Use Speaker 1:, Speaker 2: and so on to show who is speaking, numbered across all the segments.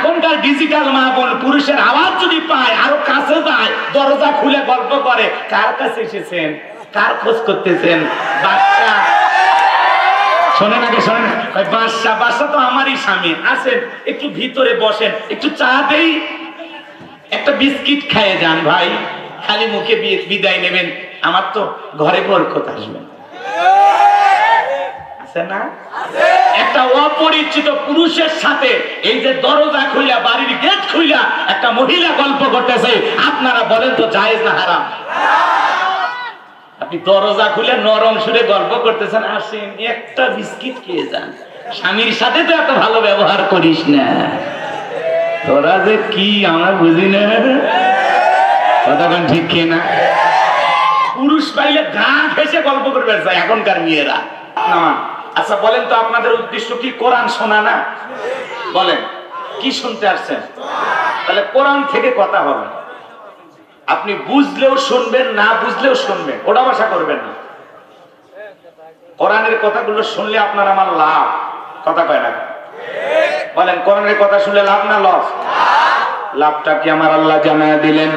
Speaker 1: এখনকার ডিজিটাল মা বোন পুরুষের আওয়াজ যদি পায় আরো কাছে যায়, দরজা খুলে গল্প করে, কার কাছে এসেছেন, কার খোঁজ করতেছেন? বাচ্চা শোনেন, আগে শোনেন। বাচ্চা বাচ্চা তো আমারই স্বামী, আসেন একটু ভিতরে বসেন, একটু চা দেই, একটা বিস্কিট খেয়ে যান ভাই, খালি মুখে বিদায় নেবেন, আমার তো ঘরে বরকত আসবে না। একটা অপরিচিত পুরুষের সাথে এই যে দরজা খুইলা, বাড়ির গেট খুইলা একটা মহিলা গল্প করতেছে, আপনারা বলেন তো জায়েজ না হারাম? আপনি দরজা খুলে নরম সুরে গল্প করতেছেন, আসেন একটা বিস্কিট খেয়ে যান, স্বামীর সাথে তো এত ভালো ব্যবহার করিস না, তোরা যে কি আমরা বুঝি না, কতক্ষণ ঠিক কি না? পুরুষ পাইলে গা ঘেঁষে গল্প করবে এখনকার মেয়েরা। আচ্ছা বলেন তো, আপনাদের উদ্দেশ্য কি কোরআন শোনা না? বলেন কি শুনতে আসছেন? তাহলে কোরআন থেকে কথা হবে, আপনি বুঝলেও শুনবেন, না বুঝলেও শুনবেন, ওটা ভাষা করবেন না। কোরআনের কথাগুলো শুনলে আপনার আমার লাভ, কথা কয় না? বলেন কোরআনের কথা শুনলে লাভ না লস? লাভটা কি আমার আল্লাহ জানায় দিলেন,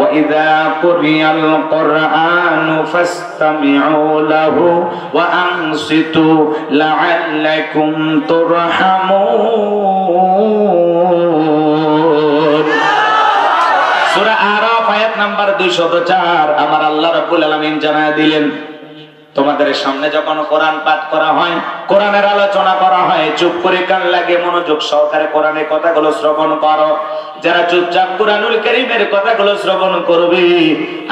Speaker 1: وَإِذَا قُرِئَ الْقُرْآنُ فَاسْتَمِعُوا لَهُ وَأَنصِتُوا لَعَلَّكُمْ تُرْحَمُونَ। সূরা আরাফ আয়াত নাম্বার 204 আমার আল্লাহ রাব্বুল আলামিন জানায় দিলেন, তোমাদের সামনে যখন কোরআন পাঠ করা হয়, কোরআনের আলোচনা করা হয়, চুপ করে কান লাগে মনোযোগ সহকারে কোরআনের কথাগুলো শ্রবণ করো। যারা চুপচাপ কুরআনুল কারীমের কথাগুলো শ্রবণ করবে,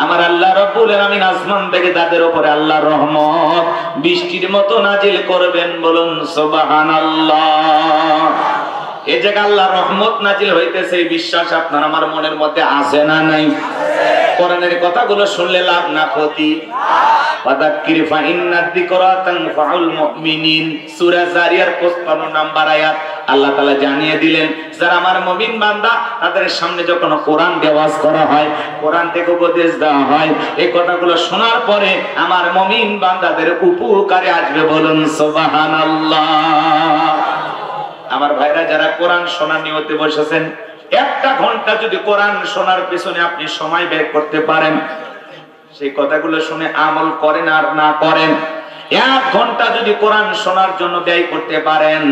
Speaker 1: আমার আল্লাহ রাব্বুল আলামিন আসমান থেকে তাদের উপরে আল্লাহর রহমত বৃষ্টির মতো নাজিল করবেন। বলুন সুবহানাল্লাহ। এই যে আল্লাহর রহমত নাজিল হইতেছে, এই বিশ্বাস আপনার আমার মনের মধ্যে আছে না নাই? কোরআনের কথাগুলো শুনলে লাভ না ক্ষতি? ফাযাক্কির ফাইন্নাদ যিকরা তানফাউল মুমিনিন, সূরা জারিয়ার 55 নাম্বার আয়াত। আল্লাহ তাআলা জানিয়ে দিলেন, যারা আমার মুমিন বান্দা তাদের সামনে যখন কোরআন ওয়াজ করা হয়, কোরআন থেকে উপদেশ দেওয়া হয়, এই কথাগুলো শোনার পরে আমার মুমিন বান্দাদের উপকারে আসবে। বলুন সুবহানাল্লাহ। আমার ভাইরা যারা কোরআন শোনার নিয়তে বসেছেন, একটা ঘন্টা যদি কোরআন শোনার পিছনে আপনি সময় ব্যয় করতে পারেন, সেই কথাগুলো শুনে আমল করেন আর না করেন, 1 ঘন্টা যদি কোরআন শোনার জন্য ব্যয় করতে পারেন,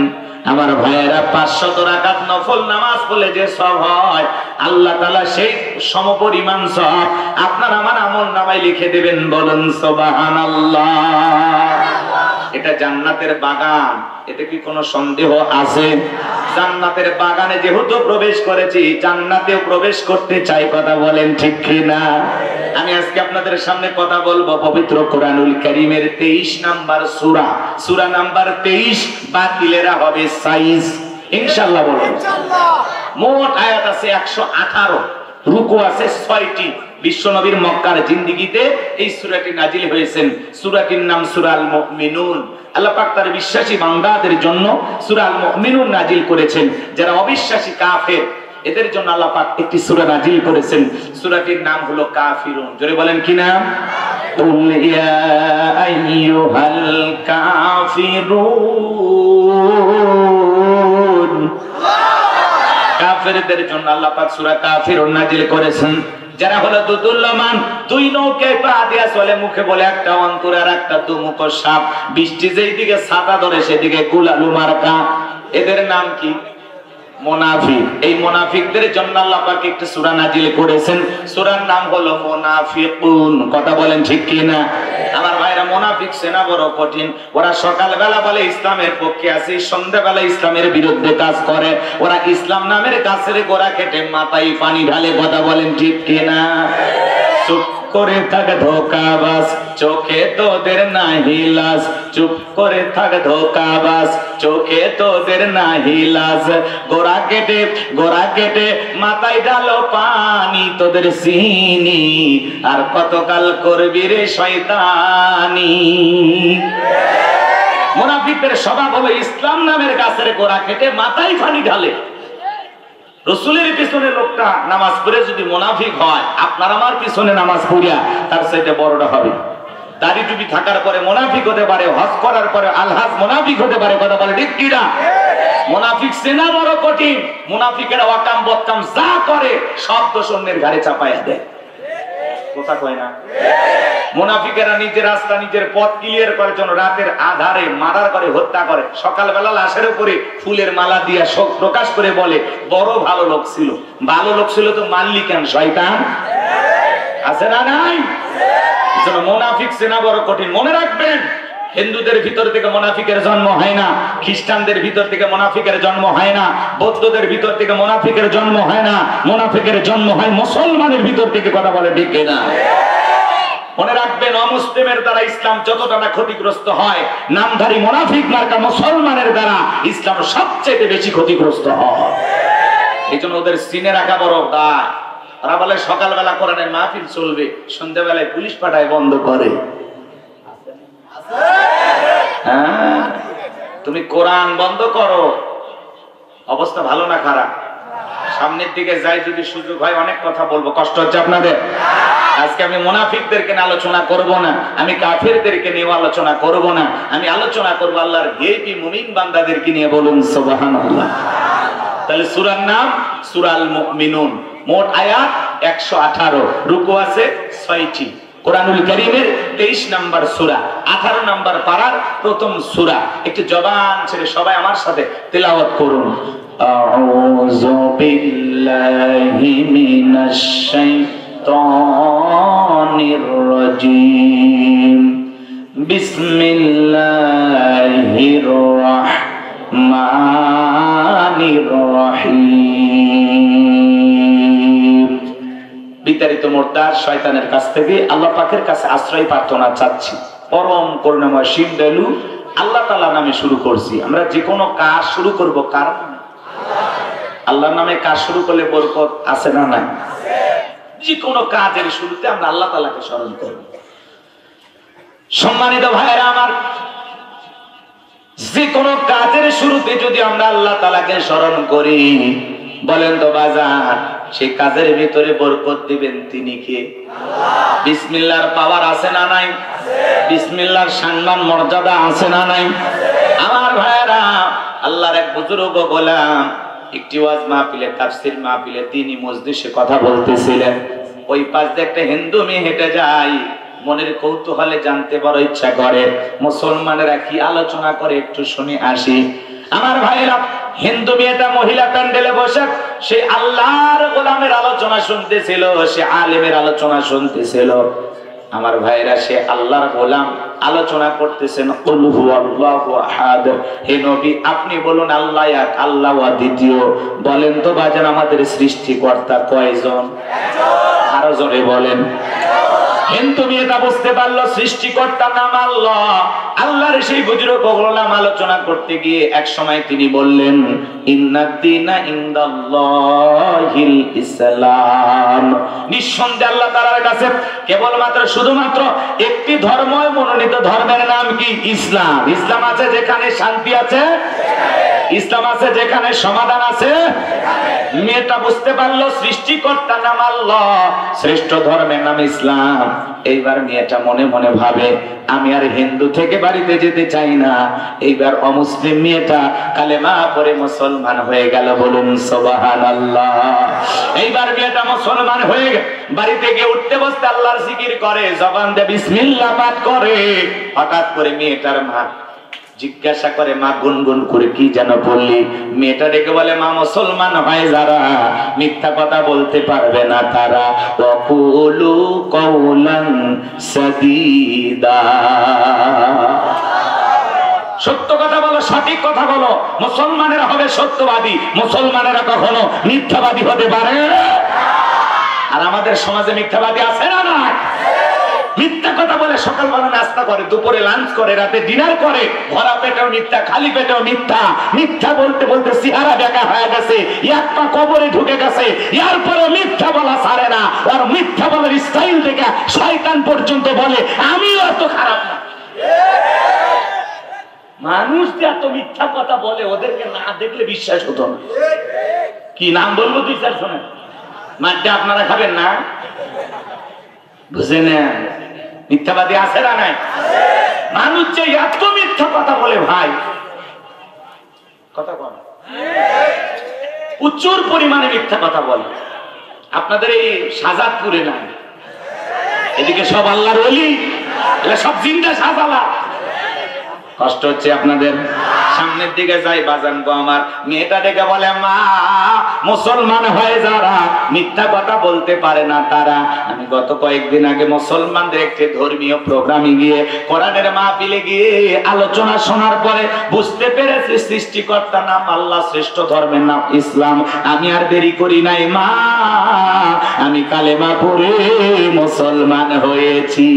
Speaker 1: আমার ভাইয়েরা 500 রাকাত নফল নামাজ পড়লে যে সওয়াব হয়, আল্লাহ তাআলা সেই সমপরিমাণ সওয়াব আপনার আমার আমল নামায় লিখে দিবেন। বলুন সুবহানাল্লাহ। এটা জান্নাতের বাগান, এতে কি কোনো সন্দেহ আছে? জান্নাতের বাগানে যেহেতু প্রবেশ করেছি, জান্নাতেও প্রবেশ করতে চাই, কথা বলেন ঠিক কি না? আমি আজকে আপনাদের সামনে কথা বলবো পবিত্র কোরআনুল কারীমের 23 নাম্বার সূরা, সূরা নাম্বার 23, বাতিলেরা হবে সাইজ ইনশাআল্লাহ। বলেন ইনশাআল্লাহ। মোট আয়াত আছে 118, রুকু আছে 6টি। বিশ্ব নবীর মক্কার জিন্দেগিতে এই সূরাটি নাজিল হয়েছেন। সূরাটির নাম সূরা আল মুমিনুন। আল্লাহ পাক তার বিশ্বাসী বান্দাদের জন্য সূরা আল মুমিনুন নাজিল করেছেন। যারা অবিশ্বাসী কাফের, এদের জন্য আল্লাহ পাক একটি সূরা নাজিল করেছেন। সূরাটির নাম হলো কাফিরুন। জোরে বলেন কি নাম? কুল ইয়া আইয়ুহাল কাফিরুন। কাফেরদের জন্য আল্লাহ পাক সূরা কাফিরুন নাজিল করেছেন। যারা হলো দুদুল্যমান, 2 নৌকায় পা দিয়া চলে, মুখে বলে একটা অন্তর আর একটা দুমুখ সাপ, বৃষ্টি যেই দিকে ছাতা ধরে সেদিকে গুলালু মার্কা। এদের নাম কি? মুনাফিক। এই মুনাফিকদের জন্য আল্লাহ পাক একটা সূরা নাজিল করেছেন। সূরার নাম হলো মুনাফিকুন। কথা বলেন ঠিক কি না? আমার ভাইরা, মুনাফিক সেনা বড় কঠিন। ওরা সকালবেলা বলে ইসলামের পক্ষে আছে, সন্ধ্যাবেলা ইসলামের বিরুদ্ধে কাজ করে। ওরা ইসলাম নামের গাছের গোড়া কেটে মাথায় পানি ঢালে। কথা বলেন ঠিক কি না? চুপ করে থাক ধোঁকাবাজ, চোখে তোদের নাহি লাজ। চুপ করে থাক ধোঁকাবাজ, চোখে তোদের নাহি লাজ। গোড়া কেটে মাথায় ঢালো পানি, তোদের চিনি আর কতকাল করবি রে শয়তানি। মুনাফিকদের স্বভাব হলো ইসলাম নামের গাছের গোড়া কেটে মাথায় পানি ঢালে। রাসূলের পিছনে লোকটা নামাজ পড়ে যদি মুনাফিক হয়, আপনার আমার পিছনে নামাজ পড়িয়া তার চাইতে বড়টা হবে। দাড়ি টুপি থাকার পরে মুনাফিক হতে পারে, হজ করার পরে আলহাজ মুনাফিক হতে পারে। কথা বলে ঠিক কি না? মুনাফিক চেনা বড় কঠিন। মুনাফিকেরা ওয়াকাম বদকাম যা করে সব দোষ অন্যের ঘাড়ে চাপায়া দেয়। কথা কয় না? মুনাফিকেরা নিজের রাস্তা নিজের পথ ক্লিয়ার করার জন্য রাতের আধারে মারার করে, হত্যা করে। সকালবেলা লাশের উপরে ফুলের মালা দিয়ে শোক প্রকাশ করে বলে বড় ভালো লোক ছিল। ভালো লোক ছিল তো মারলি কেন? শয়তান আছে না নাই? মুনাফিক চেনা বড় কঠিন। মনে রাখবেন, হিন্দুদের ভিতর থেকে মুনাফিকের জন্ম হয় না, খ্রিস্টানদের ভিতর থেকে মুনাফিকের জন্ম হয় না, বৌদ্ধদের ভিতর থেকে মুনাফিকের জন্ম হয় না, মুনাফিকের জন্ম হয় মুসলমানের ভিতর থেকে। কথা বলে ঠিক না? মনে রাখবেন, অমুসলিমের দ্বারা ইসলাম যতটা না ক্ষতিগ্রস্ত হয়, নামধারী মুনাফিক মার্কা মুসলমানের দ্বারা ইসলাম সবচেয়ে বেশি ক্ষতিগ্রস্ত হয়। এই জন্য ওদের চিনে রাখা বড় দায়। ওরা বলে সকালবেলা কোরআনের মাহফিল চলবে, সন্ধ্যাবেলায় পুলিশ পাঠায় বন্ধ করে। হ্যাঁ, তুমি কোরআন বন্ধ করো, অবস্থা ভালো না খারাপ? সামনের দিকে যাই যদি সুযোগ হয় অনেক কথা বলবো। কষ্ট হচ্ছে আপনাদের? আজকে আমি মুনাফিকদেরকে নিয়ে আলোচনা করব না, আমি কাফেরদেরকে নিয়ে আলোচনা করব না, আমি আলোচনা করব আল্লাহর ভিআইপি মুমিন বান্দাদেরকে নিয়ে। বলুন সুবহানাল্লাহ। তাহলে সূরার নাম সূরাল মুমিনুন। মোট আয়াত 118, রুকু আছে 6টি। কোরআনুল কারীমের 23 নম্বর সূরা, 18 নম্বর পারার প্রথম সূরা। একটু জবান ছেড়ে সবাই আমার সাথে তেলাওয়াত করুন। আউযু বিল্লাহি মিনাশ শাইতানির রাজীম। বিসমিল্লাহির রাহমানির রহিম। বিতাড়িত মোর্দার শয়তানের কাছ থেকে আল্লাহ পাকের কাছে আশ্রয় প্রার্থনা চাচ্ছি। পরম করুণাময় সীম দয়ালু আল্লাহ তাআলার নামে শুরু করছি। আমরা যে কোনো কাজ শুরু করব কার নামে? আল্লাহর নামে কাজ শুরু করলে বরকত আছে না নাই? যে কোনো কাজের শুরুতে আমরা আল্লাহ তাআলাকে স্মরণ করব। সম্মানিত ভাইরা আমার, যে কোনো কাজের শুরুতে যদি আমরা আল্লাহ তাআলাকে স্মরণ করি, বলেন তো বাজার, সেই কাজের ভিতরে বরকত দিবেন তিনি কে? আল্লাহ। বিসমিল্লাহর পাওয়ার আছে না নাই? বিসমিল্লাহর সম্মান মর্যাদা আছে না নাই? আমার ভাইরা, আল্লাহর এক বুজুর্গ গোলাম একটি ওয়াজ মাহফিলে, তাফসীর মাহফিলে, তিনি মজলিসে কথা বলতেছিলেন। ওই পাশ দিয়ে একটা হিন্দু মেয়ে হেঁটে যায়। মনের কৌতূহলে জানতে বড় ইচ্ছা করে মুসলমানেরা কি আলোচনা করে, একটু শুনে আসি। আমার ভাইরা, হিন্দু মেয়েটা মহিলা প্যান্ডেলে বসে সে আল্লাহর গোলামের আলোচনা শুনতেছিল, সে আলেমের আলোচনা শুনতেছিল। আমার ভাইরা, সে আল্লাহর গোলাম আলোচনা করতেছেন কুল হুয়াল্লাহু আহাদ। হে নবী, আপনি বলুন আল্লাহ এক, আল্লাহ দ্বিতীয়। বলেন তো বাজান, আমাদের সৃষ্টিকর্তা কয়জন? আরো জোরে বলেন। হিন্দু মেয়েটা বুঝতে পারলো সৃষ্টিকর্তার নাম আল্লাহ। আল্লাহর সেই বুজুর্গ গোলাম আলোচনা করতে গিয়ে এক সময় তিনি বললেন, ইন্নাদ-দীনা ইনদাল্লাহিল ইসলাম। নিঃসন্দেহে আল্লাহ তাআলার কাছে কেবলমাত্র শুধুমাত্র একটি ধর্মই মনোনীত, ধর্মের নাম কি? ইসলাম। ইসলাম আছে যেখানে শান্তি আছে, ইসলাম আছে যেখানে সমাধান আছে। মেয়েটা বুঝতে পারলো সৃষ্টিকর্তার নাম আল্লাহ, শ্রেষ্ঠ ধর্মের নাম ইসলাম। এইবার মেয়েটা মনে মনে ভাবে, আমি আর হিন্দু থেকে বাড়িতে যেতে চাই না। এইবার অমুসলিম মেয়েটা কালেমা পড়ে মুসলমান হয়ে গেল। বলুন সুবহানাল্লাহ। এইবার মেয়েটা মুসলমান হয়ে বাড়িতে গিয়ে উঠতে বসতে আল্লাহর জিকির করে, জবান দিয়ে বিসমিল্লাহ পাঠ করে। হঠাৎ করে মেয়েটার মা জিজ্ঞাসা করে, মা গুনগুন করে কি যেন বললি? মেয়েটা ডেকে বলে, মা মুসলমান হয় যারা মিথ্যা কথা বলতে পারবে না তারা, ওয়াকুলু কওলান সাদীদা। সত্য কথা বলো, সঠিক কথা বলো। মুসলমানেরা হবে সত্যবাদী, মুসলমানেরা কখনো মিথ্যাবাদী হতে পারে। আর আমাদের সমাজে মিথ্যাবাদী আছে না না? মিথ্যা কথা বলে সকালবেলা নাস্তা করে, দুপুরে লাঞ্চ করে, রাতে ডিনার করে, ভরা পেটেও মিথ্যা, খালি পেটেও মিথ্যা। মিথ্যা বলতে বলতে চেহারা বেঁকা হয়ে গেছে, এক পা কবরে ঢুকে গেছে, এরপরে মিথ্যা বলা ছাড়ে না। আর মিথ্যা বলার স্টাইল দেখে শয়তান পর্যন্ত বলে আমিও এত খারাপ না। মানুষ যে এত মিথ্যা কথা বলে, ওদেরকে না দেখলে বিশ্বাস হতো না। কি নাম বলবো? 2-4 শোনেন। মাঠটা আপনারা খাবেন না? বুঝে নেন, মিথ্যাবাদী আছে না নাই? মানুষ যে এত মিথ্যা কথা বলে ভাই, কথা বল, প্রচুর পরিমাণে মিথ্যা কথা বলে। আপনাদের এই শাহজাদপুরে নাই, এদিকে সব আল্লাহর ওলি, এরা সব জিন্দা শাহজালা। কষ্ট হচ্ছে আপনাদের। সামনের দিকে যাই, বাজান গো আমার, মেয়েটা ডেকে বলে মা, মুসলমান হয়ে যারা মিথ্যা কথা বলতে পারে না তারা। আমি গত কয়েকদিন আগে মুসলমানদের একটি ধর্মীয় প্রোগ্রামে গিয়ে কোরআনের মাহফিলে গিয়ে আলোচনা শোনার পরে বুঝতে পেরেছি সৃষ্টিকর্তার নাম আল্লাহ, শ্রেষ্ঠ ধর্মের নাম ইসলাম। আমি আর দেরি করি নাই মা, আমি কালেমা পড়ে মুসলমান হয়েছি।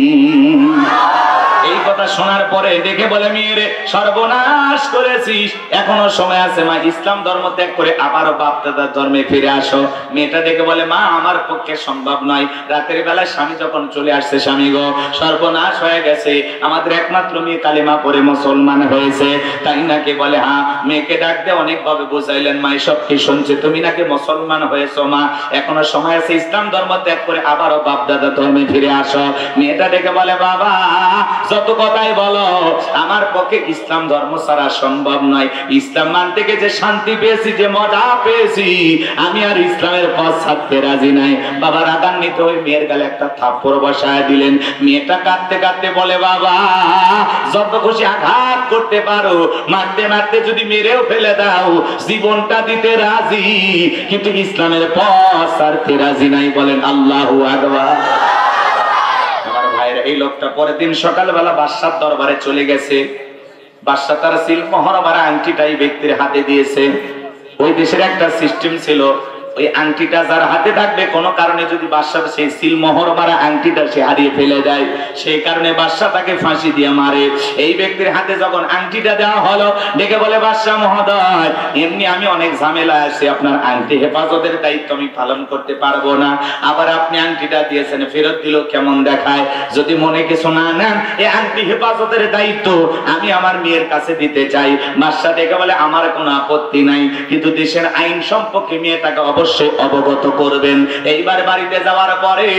Speaker 1: এই কথা শোনার পরে দেখে বলে মেয়েরে সর্বনাশ করেছিস, এখনো সময় আছে মা, ইসলাম ধর্ম ত্যাগ করে আবারও বাপ দাদার ধর্মে ফিরে আসো। মেয়েটা দেখে বলে মা, আমার পক্ষে সম্ভব নয়, রাতের বেলায় স্বামী যখন চলে আসছে, স্বামী গো সর্বনাশ হয়ে গেছে, আমাদের একমাত্র মেয়ে কালেমা পড়ে মুসলমান হয়েছে, তাই নাকি? বলে হ্যাঁ। মেয়েকে ডাক দিয়ে অনেকভাবে বুঝাইলেন মা, এসব কি শুনছে, তুমি নাকি মুসলমান হয়েছো মা, এখনো সময় আছে, ইসলাম ধর্ম ত্যাগ করে আবারও বাপ দাদার ধর্মে ফিরে আসো। মেয়েটা দেখে বলে বাবা, যত কথাই বলো, আমার পক্ষে ইসলাম ধর্ম ছাড়া সম্ভব নয়, ইসলাম মানতে গিয়ে যে শান্তি পেয়েছি, যে মজা পেয়েছি, আমি আর ইসলামের পথ ছাড়তে রাজি নাই। বাবা রাগান্বিত হয়ে মেয়ের গালে একটা থাপ্পড় বসায় দিলেন। মেয়েটা কাঁদতে কাঁদতে বলে বাবা, যত খুশি আঘাত করতে পারো, মারতে মারতে যদি মেরেও ফেলে দাও, জীবনটা দিতে রাজি, কিন্তু ইসলামের পথ ছাড়তে রাজি নাই। বলেন আল্লাহু আকবার। এই লোকটা পরের দিন সকালবেলা বাদশার দরবারে চলে গেছে। বাদশা তার সিল মোহর মারা আংটিটাই ব্যক্তির হাতে দিয়েছে। ওই দেশের একটা সিস্টেম ছিল, ওই আংটিটা যার হাতে থাকবে, কোনো কারণে যদি বাদশা সেই সিল মোহর মারা আংটিটা সে হারিয়ে ফেলে দেয়, সেই কারণে বাদশা তাকে ফাঁসি দিয়ে মারে। এই ব্যক্তির হাতে যখন আংটিটা দেওয়া হলো, ডেকে বলে বাদশা মহোদয়, এমনি আমি অনেক ঝামেলা আছে, আপনার আংটি হেফাজতের দায়িত্ব আমি পালন করতে পারবো না, আবার আপনি আংটিটা দিয়েছেন, ফেরত দিল কেমন দেখায়, যদি মনে কিছু না নেন, এই আংটি হেফাজতের দায়িত্ব আমি আমার মেয়ের কাছে দিতে চাই। বাদশা ডেকে বলে আমার কোনো আপত্তি নাই, কিন্তু দেশের আইন সম্পর্কে মেয়েটাকে অবশ্যই অবগত করবেন। এইবার বাড়িতে যাওয়ার পরে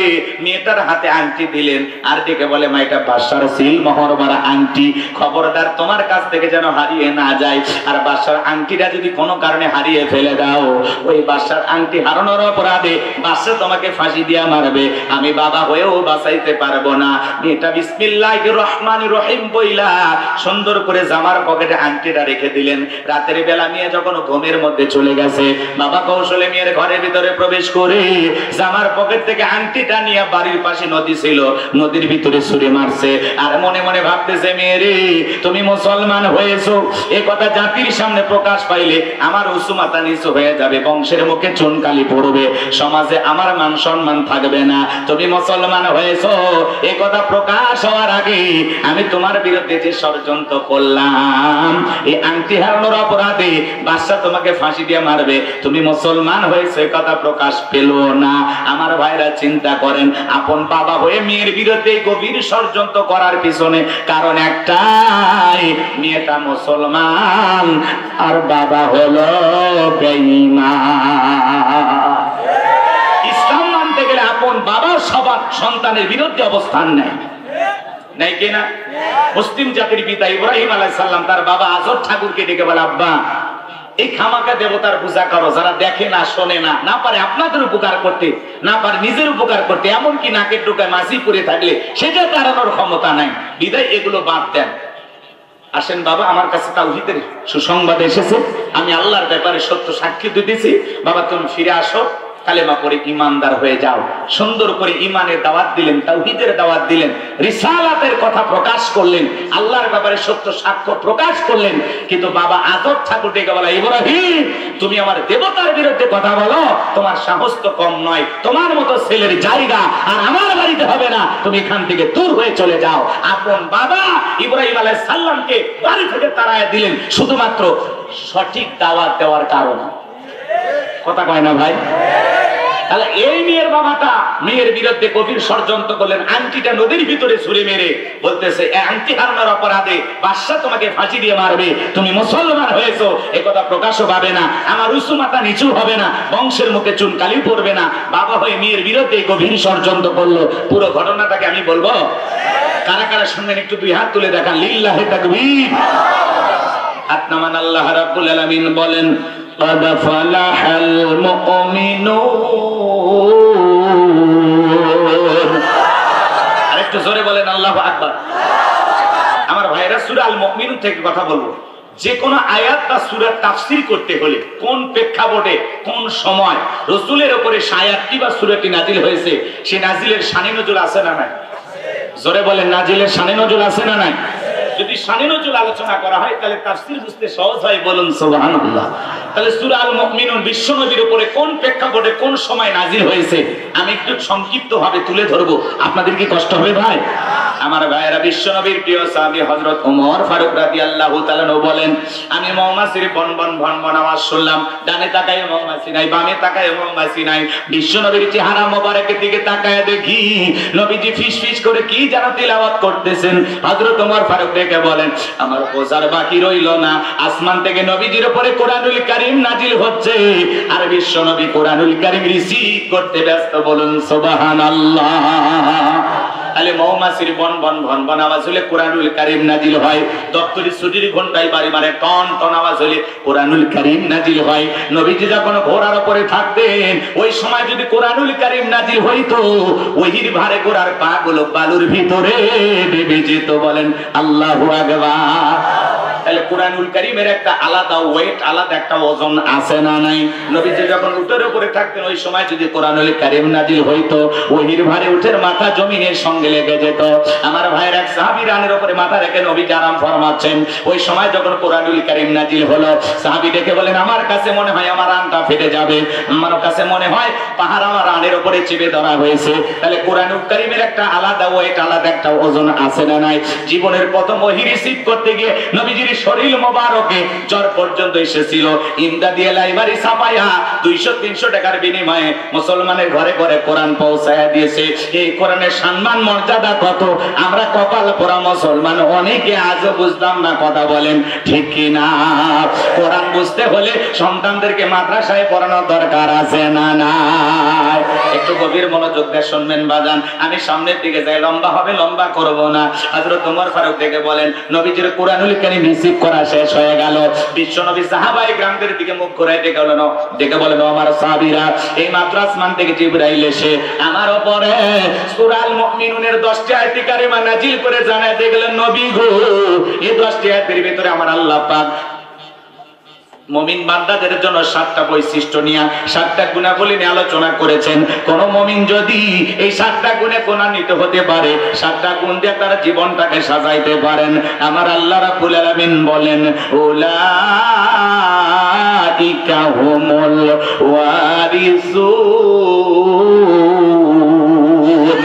Speaker 1: মেয়েটার হাতে আংটি দিলেন, আর ডেকে বলে মা, এটা বাদশার সিল মোহর মারা আংটি, খবরদার তোমার কাছ থেকে যেন হারিয়ে না যায়, আর বাদশার আংটিটা যদি কোনো কারণে হারিয়ে ফেলে দাও, ওই বাদশার আংটি হারানোর অপরাধে বাদশা তোমাকে ফাঁসি দিয়া মারবে, আমি বাবা হয়েও বাঁচাইতে পারবো না। মেয়েটা বিসমিল্লাহির রহমানির রহিম বইলা সুন্দর করে জামার পকেটে আংটিটা রেখে দিলেন। রাতের বেলা মেয়ে যখন ঘুমের মধ্যে চলে গেছে, বাবা কৌশলে মেয়ের ঘরের ভিতরে প্রবেশ করে জামার পকেট থেকে আংটিটা নিয়ে বাড়ির পাশে নদী ছিল, নদীর ভিতরে ছুঁড়ে মারছে, আর মনে মনে ভাবতেছে মেয়েরে তুমি মুসলমান হয়েছো, এ কথা জাতির সামনে প্রকাশ পাইলে আমার উঁচু মাথা নিচু হয়ে যাবে, বংশের মুখে চুনকালি পড়বে, সমাজে আমার মান সম্মান থাকবে না, তুমি মুসলমান হয়েছো, এ কথা প্রকাশ হওয়ার আগে আমি তোমার বিরুদ্ধে যে ষড়যন্ত্র করলাম, এই আংটি হারানোর অপরাধে বাদশা তোমাকে ফাঁসি দিয়ে মারবে, তুমি মুসলমান হয়েছে কথা প্রকাশ পেল না। আমার ভাইরা চিন্তা করেন, আপন বাবা হয়ে মেয়ের বিরুদ্ধে গভীর ষড়যন্ত্র করার পিছনে কারণ একটাই, মেয়েটা মুসলমান আর বাবা হলো বেঈমান। ইসলাম মানতে গেলে আপন বাবা সবার সন্তানের বিরুদ্ধে অবস্থান নেয়, নাই কিনা? মুসলিম জাতির পিতা ইব্রাহিম আলাইহিস সালাম তার বাবা আজর ঠাকুরকে ডেকে বলে, আব্বা এই খামাকা দেবতার পূজা করো, যারা দেখে না শোনে না, না পারে আপনাদের উপকার করতে, না পারে নিজের উপকার করতে, এমনকি নাকের টোকায় মাছি পরে থাকলে সেটা তাড়ানোর ক্ষমতা নাই, বিদায় এগুলো বাদ দেন। আসেন বাবা, আমার কাছে তাওহীদের সুসংবাদ এসেছে, আমি আল্লাহর ব্যাপারে সত্য সাক্ষী দিতেছি, বাবা তুমি ফিরে আসো, কালেমা পড়ে ইমানদার হয়ে যাও। সুন্দর করে ইমানের দাওয়াত দিলেন, তাওহীদের দাওয়াত দিলেন, রিসালাতের কথা প্রকাশ করলেন, আল্লাহর ব্যাপারে সত্য সাক্ষ্য প্রকাশ করলেন। কিন্তু বাবা আজর ঠাকুর ডেকে বলে, ইব্রাহিম তুমি আমার দেবতার বিরুদ্ধে কথা বলো, তোমার সাহস তো কম নয়, তোমার মতো ছেলের জায়গা আর আমার বাড়িতে হবে না, তুমি এখান থেকে দূর হয়ে চলে যাও। আপন বাবা ইব্রাহিম আলাইহিস সালামকে বাড়ি থেকে তাড়ায় দিলেন শুধুমাত্র সঠিক দাওয়াত দেওয়ার কারণে। কথা কয় না ভাই? তাহলে এই মেয়ের বাবাটা মেয়ের বিরুদ্ধে গভীর ষড়যন্ত্র করলেন, আংটিটা নদীর ভিতরে ছুঁড়ে মেরে বলতেছে এই আংটি হারানোর অপরাধে বাদশা তোমাকে ফাঁসি দিয়ে মারবে, তুমি মুসলমান হয়েছো এ কথা প্রকাশও পাবে না, আমার উঁচু মাথা নিচু হবে না, বংশের মুখে চুনকালি পড়বে না। বাবা হয়ে মেয়ের বিরুদ্ধে গভীর ষড়যন্ত্র করলো। পুরো ঘটনাটাকে আমি বলবো, কারা কারা শুনবেন একটু দুই হাত তুলে দেখান। লিল্লাহি তাকবীর। হাত নামান। আল্লাহ রাব্বুল আলামিন বলেন قد فلح المؤمنون। আরেকটু জোরে বলেন আল্লাহু আকবার। আমার ভাইরা সূরা আল মুমিনুন থেকে কথা বলবো। যে কোন আয়াত বা সূরার তাফসীর করতে হলে কোন প্রেক্ষাপটে কোন সময় রাসূলের উপরে আয়াতটি বা সূরাটি নাজিল হয়েছে, সেই নাজিলের শানে নজুল আছে না নাই? জোরে বলেন, নাজিলের শানে নজুল আছে না নাই? যদি শানে নজুল আলোচনা করা হয় তাহলে তাফসীর বুঝতে সহজ হয়, বলুন সুবহানাল্লাহ। তাহলে সূরা আল মুমিনুন বিশ্বনবীর উপরে কোন প্রেক্ষাপটে কোন সময় নাজিল হয়েছে আমি একটু সংক্ষিপ্তভাবে তুলে ধরবো। আপনাদের কি কষ্ট হবে ভাই? আমার ভাইয়েরা, বিশ্বনবীর প্রিয় সাহাবী হযরত ওমর ফারুক রাদিয়াল্লাহু তাআলা বলেন, আমি মৌমাছির বনবন ভনভন আওয়াজ শুনলাম, ডানে তাকায় মৌমাছি নাই, বামে তাকায় মৌমাছি নাই। বিশ্বনবীর চেহারা মোবারকের দিকে তাকায় দেখি নবীজি ফিসফিস করে কি যেন তিলাওয়াত করতেছেন। হযরত ওমর ফারুক ডেকে বলেন, আমার বোঝার বাকি রইল না, আসমান থেকে নবীজির উপরে কোরআনুল কারীম নাজিল হচ্ছে আর বিশ্বনবী কোরআনুল কারীম রিসিভ করতে ব্যস্ত, বলুন সুবহানাল্লাহ। তাহলে মৌমাছির বনবন ভনভন আওয়াজ হলে কোরআনুল কারীম নাজিল হয়। দপ্তরি ছুটির ঘন্টায় বাড়ি মারে টন টন আওয়াজ হলে কোরআনুল কারীম নাজিল হয়। নবীজি যখন ঘোড়ার উপরে থাকতেন ওই সময় যদি কোরআনুল কারীম নাজিল হইতো, ওহির ভারে ঘোড়ার পা গুলো বালুর ভিতরে ডুবে যেত, বলেন আল্লাহু আকবার। তাহলে কোরআনুল কারীমের একটা আলাদা ওয়েট, আলাদা একটা ওজন আছে না নাই? নবীজি যখন উটের উপরে থাকতেন ওই সময় যদি কোরআনুল কারীম নাজিল হইতো, ওহির ভারে উটের মাথা জমিনের সঙ্গে লেগে যেত। আমার ভাইয়ের এক সাহাবী রানের উপরে মাথা রেখে নবীজি আরাম ফরমাচ্ছেন, ওই সময় যখন কোরআনুল কারীম নাজিল হলো, সাহাবী দেখে বলেন, আমার কাছে মনে হয় আমার রানটা ফেটে যাবে, আমার কাছে মনে হয় পাহাড় আমার রানের উপরে চেপে ধরা হয়েছে। তাহলে কোরআনুল কারীমের একটা আলাদা ওয়েট, আলাদা একটা ওজন আছে না নাই? জীবনের প্রথম ওহী রিসিভ করতে গিয়ে নবীজির শরীর মোবারকে জ্বর পর্যন্ত এসেছিল। ইমদাদি লাইব্রেরি ছাপায়া 200-300 টাকার বিনিময়ে মুসলমানের ঘরে ঘরে কোরআন পৌঁছায়া দিয়েছে। এই কোরআনের সম্মান মর্যাদা কত আমরা কপাল পোড়া মুসলমান অনেকে আজও বুঝলাম না, কথা বলেন ঠিক কি না? কোরআন বুঝতে হলে সন্তানদেরকে মাদ্রাসায় পড়ানোর দরকার আছে না নাই? একটু গভীর মনোযোগ দিয়ে শুনবেন বাজান, আমি সামনের দিকে যাই, লম্বা হবে, লম্বা করব না। হযরত ওমর ফারুক থেকে বলেন, নবীজির কোরআনুল কারীম রিসিভ করা শেষ হয়ে গেল। বিশ্বনবী সাহাবায়ে কেরামদের দিকে মুখ ঘুরায় ডেকে বলেন, আমার সাহাবীরা, এই মাত্র আসমান থেকে জিবরাইল এসে আমার উপরে সূরা আল মুমিনুনের 10টি আয়াত কারিমা নাজিল করে জানায় দিয়ে গেলেন, নবী গো, এই 10টি আয়াতের ভিতরে আমার আল্লাহ পাক মুমিন বান্দাদের জন্য 7টা বৈশিষ্ট্য নিয়ে 7টা গুণাবলী নিয়ে আলোচনা করেছেন। কোন মুমিন যদি এই 7টা গুণে গুণান্বিত হতে পারে, 7টা গুণ দিয়ে তার জীবনটাকে সাজাইতে পারেন, আমার আল্লাহ রাব্বুল আলামিন বলেন, উলাইকা হুমুল ওয়ারিসুন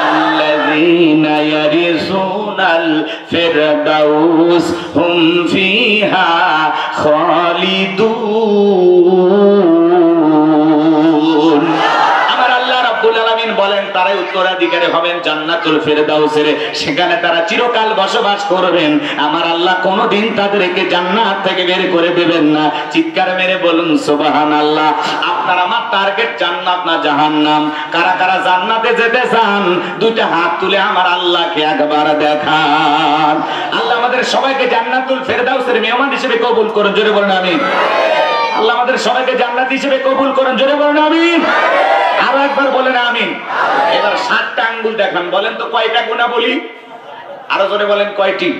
Speaker 1: আল্লাযীনা ইয়ারিসুনাল ফিরদাউস হুম ফিহা খালিদুন। আমার আল্লাহ রাব্বুল আলামিন বলেন, তারাই উত্তরাধিকারী হবেন জান্নাতুল ফিরদাউসের, সেখানে তারা চিরকাল বসবাস করবেন। আমার আল্লাহ কোনোদিন তাদেরকে জান্নাত থেকে বের করে দেবেন না। চিৎকার মেরে বলুন সুবহানাল্লাহ। আপনার আমার টার্গেট জান্নাত না জাহান্নাম? কারা কারা জান্নাতে যেতে চান দুইটা হাত তুলে আমার আল্লাহকে একবার দেখান। আল্লাহ আমাদের সবাইকে জান্নাতুল ফিরদাউসের মেহমান হিসেবে কবুল করুন, জোরে বলুন আমিন। আল্লাহ আমাদের সবাইকে জান্নাত হিসেবে কবুল করুন, জোরে বলুন আমিন। আরো একবার বলেন আমিন। এবার 7টা আঙ্গুল দেখান, বলেন তো কয়টা গুণাবলী? আরো জোরে বলেন কয়টি?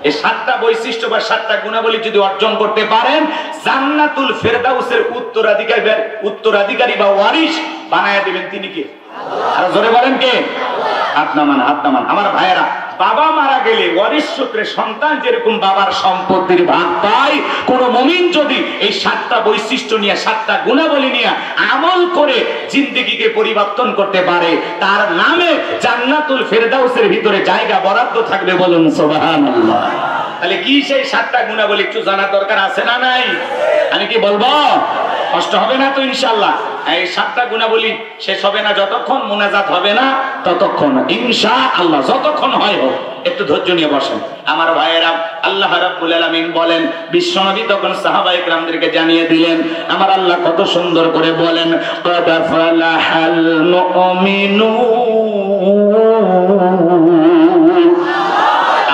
Speaker 1: এই 7টা বৈশিষ্ট্য বা 7টা গুণাবলী যদি অর্জন করতে পারেন, জান্নাতুল ফিরদাউসের উত্তরাধিকারী বা ওয়ারিশ বানায়া দিবেন তিনি কে? আরো জোরে বলেন কে? হাত নামান, হাত নামান। আমার ভাইয়েরা, বাবা মারা গেলে ওয়ারিশ সূত্রে সন্তান যেরকম বাবার সম্পত্তির ভাগ পায়, কোন মুমিন যদি এই 7টা বৈশিষ্ট্য নিয়ে 7টা গুণাবলী নিয়ে আমল করে জিন্দেগিকে পরিবর্তন করতে পারে, তার নামে জান্নাতুল ফিরদাউসের ভিতরে জায়গা বরাদ্দ থাকবে, বলুন সুবহানাল্লাহ। তাহলে কি সেই 7টা গুণাবলী একটু জানার দরকার আছে না নাই? আমি কি বলবো? কষ্ট হবে না তো ইনশাআল্লাহ? এই 7টা গুণাবলী শেষ হবে না যতক্ষণ মুনাজাত হবে না ততক্ষণ ইনশাআল্লাহ, যতক্ষণ হয় হোক। একটু ধৈর্য নিয়ে বসেন আমার ভাইয়েরা। আল্লাহ রাব্বুল আলামিন বলেন, বিশ্বনবী তখন সাহাবায়ে কেরামদেরকে জানিয়ে দিলেন, আমার আল্লাহ কত সুন্দর করে বলেন, ক্বাদ ফালাহাল মুমিনুন।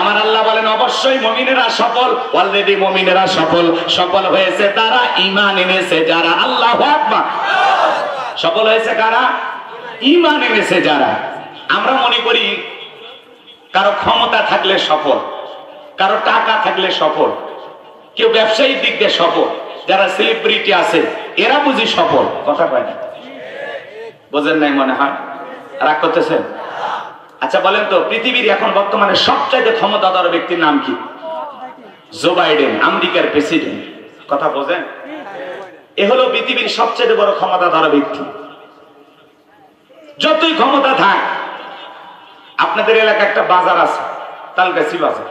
Speaker 1: আমার আল্লাহ বলেন অবশ্যই মুমিনেরা সফল, অলরেডি মুমিনেরা সফল। সফল হয়েছে তারা ঈমান এনেছে যারা। আল্লাহু আকবার। সফল হয়েছে কারা? ঈমান এনেছে যারা। আমরা মনে করি কারো ক্ষমতা থাকলে সফল, কারো টাকা থাকলে সফল, কেউ ব্যবসায়িক দিক দিয়ে সফল, যারা সেলিব্রিটি আছে এরা বুঝি সফল। কথা কয় না, বোঝেন নাই মনে হয়, রাগ করতেছেন? আচ্ছা বলেন তো, পৃথিবীর এখন বর্তমানে সবচাইতে ক্ষমতাধর ব্যক্তির নাম কি? জো বাইডেন, আমেরিকার প্রেসিডেন্ট। কথা বোঝেন? এ হলো পৃথিবীর সবচেয়ে বড় ক্ষমতাধর ব্যক্তি। যতই ক্ষমতা থাক, আপনাদের এলাকায় একটা বাজার আছে, তালগাছি বাজার।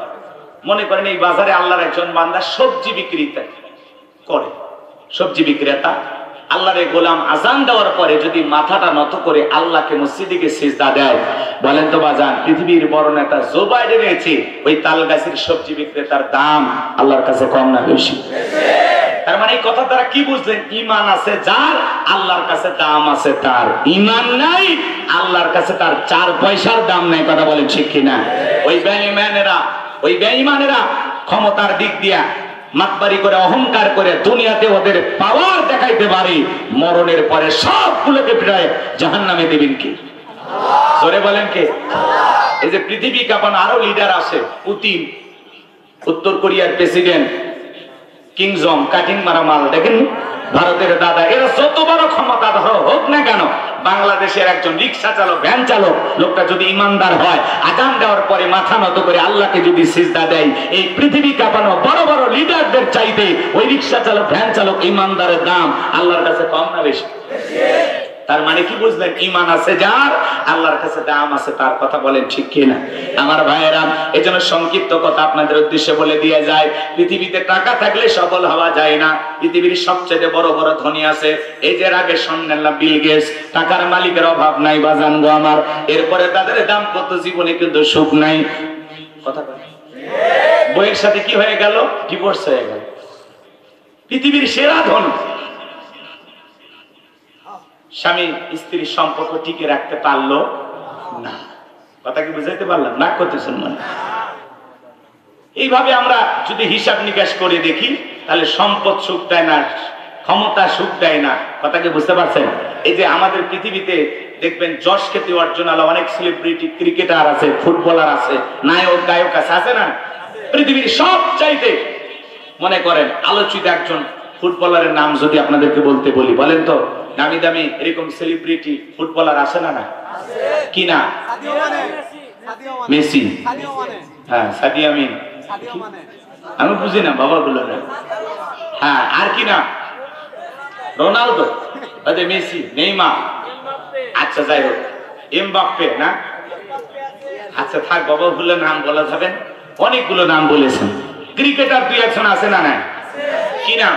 Speaker 1: মনে করেন এই বাজারে আল্লাহর একজন বান্দা সবজি বিক্রি করে, সবজি বিক্রেতা। আল্লাহর গোলাম আজান দেওয়ার পরে যদি মাথাটা নত করে আল্লাহকে মসজিদে গিয়ে সিজদা দেয়, বলেন তো বাজান, পৃথিবীর বড় নেতা জো বাইডেন এসে ওই তালগাছির সবজি বিক্রেতার দাম আল্লাহর কাছে কম না বেশি? তার মানে এই কথা দ্বারা কি বুঝলেন? ঈমান আছে যার, আল্লাহর কাছে দাম আছে তার। ঈমান নাই, আল্লাহর কাছে তার 4 পয়সার দাম নাই। কথা বলেন ঠিক কিনা? ওই বেঈমানেরা ক্ষমতার দিক দিয়া মাতবারি করে, অহংকার করে দুনিয়াতে ওদের পাওয়ার দেখাইতে পারে, মরণের পরে সবগুলোকে প্রায় জাহান্নামে দেবেন কি? জোরে বলেন কে? এই যে পৃথিবী কাঁপানো আরো লিডার আছে, পুতিন, উত্তর কোরিয়ার প্রেসিডেন্ট, কিং জং, কাটিং মারা মাল, দেখেন ভারতের দাদা। এরা যত বড় ক্ষমতাধর হোক না কেন, বাংলাদেশের একজন রিক্সা চালক, ভ্যান চালক, লোকটা যদি ইমানদার হয়, আজান দেওয়ার পরে মাথা নত করে আল্লাহকে যদি সিজদা দেয়, এই পৃথিবী কাঁপানো বড় বড় লিডারদের চাইতে ওই রিক্সা চালক, ভ্যান চালক, ইমানদারের দাম আল্লাহর কাছে কম না বেশি? তার মানে কি বুঝলেন? ঈমান আছে যার, আল্লাহর কাছে দাম আছে তার। কথা বলেন ঠিক কিনা আমার ভাইয়েরা? এজন্য সংক্ষিপ্ত কথা আপনাদের উদ্দেশ্যে বলে দিয়ে যায়, পৃথিবীতে টাকা থাকলে সফল হওয়া যায় না। পৃথিবীর সবচেয়ে বড় বড় ধনী আছে, এই যে আগে শুনলেন না, বিল গেটস। টাকার মালিকের অভাব নাই বাজান গো আমার, এরপরে তাদের দাম্পত্য জীবনে কিন্তু সুখ নাই। কথা বলেন, বইয়ের সাথে কি হয়ে গেল? ডিভোর্স হয়ে গেল। পৃথিবীর সেরা ধনী, স্বামী স্ত্রীর সম্পর্ক টিকে রাখতে পারলো না। কথা কি বুঝাইতে পারলাম? না করতেছেন মনে? এইভাবে আমরা যদি হিসাব নিকাশ করে দেখি, তাহলে সম্পদ সুখ দেয় না, ক্ষমতা সুখ দেয় না। কথা কি বুঝতে পারছেন? এই যে আমাদের পৃথিবীতে দেখবেন যশ খ্যাতি অর্জন আলো অনেক সেলিব্রিটি, ক্রিকেটার আছে, ফুটবলার আছে, নায়ক গায়ক আছে না? পৃথিবীর সব চাইতে মনে করেন আলোচিত একজন ফুটবলারের নাম যদি আপনাদেরকে বলতে বলি, বলেন তো নামি দামি এরকম সেলিব্রিটি ফুটবলার আছে না? না, কি না? মেসি, হ্যাঁ, সাদিয়া মিন, আমি বুঝি না বাবা গুলো। হ্যাঁ, আর কি না? রোনালদো, মেসি, নেইমার, আচ্ছা যাই হোক, এমবাপ্পে না? আচ্ছা থাক, বাবা ভুলে নাম বলা যাবে, অনেকগুলো নাম বলেছেন। ক্রিকেটার 2-1 আছে না? না, কি না?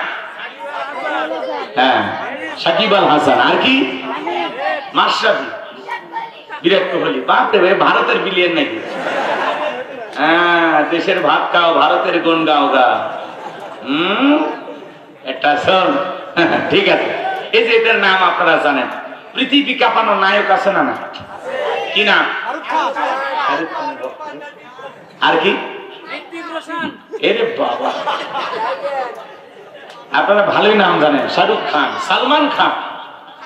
Speaker 1: হ্যাঁ, সাকিব আল হাসান, আর কি? মাশরাফি, বিরাট কোহলি। বাপরে ভাই, ভারতের বিলিয়ন নাকি? হ্যাঁ, দেশের ভাত খাও, ভারতের গুণ গাও গা। একটা শোন, ঠিক আছে। এই যে এটার নাম আপনারা জানেন, পৃথিবী কাঁপানো নায়ক আছে না? না, কি না? আর কি? এরে বাবা, আপনারা ভালোই নাম জানেন। শাহরুখ খান, সালমান খান।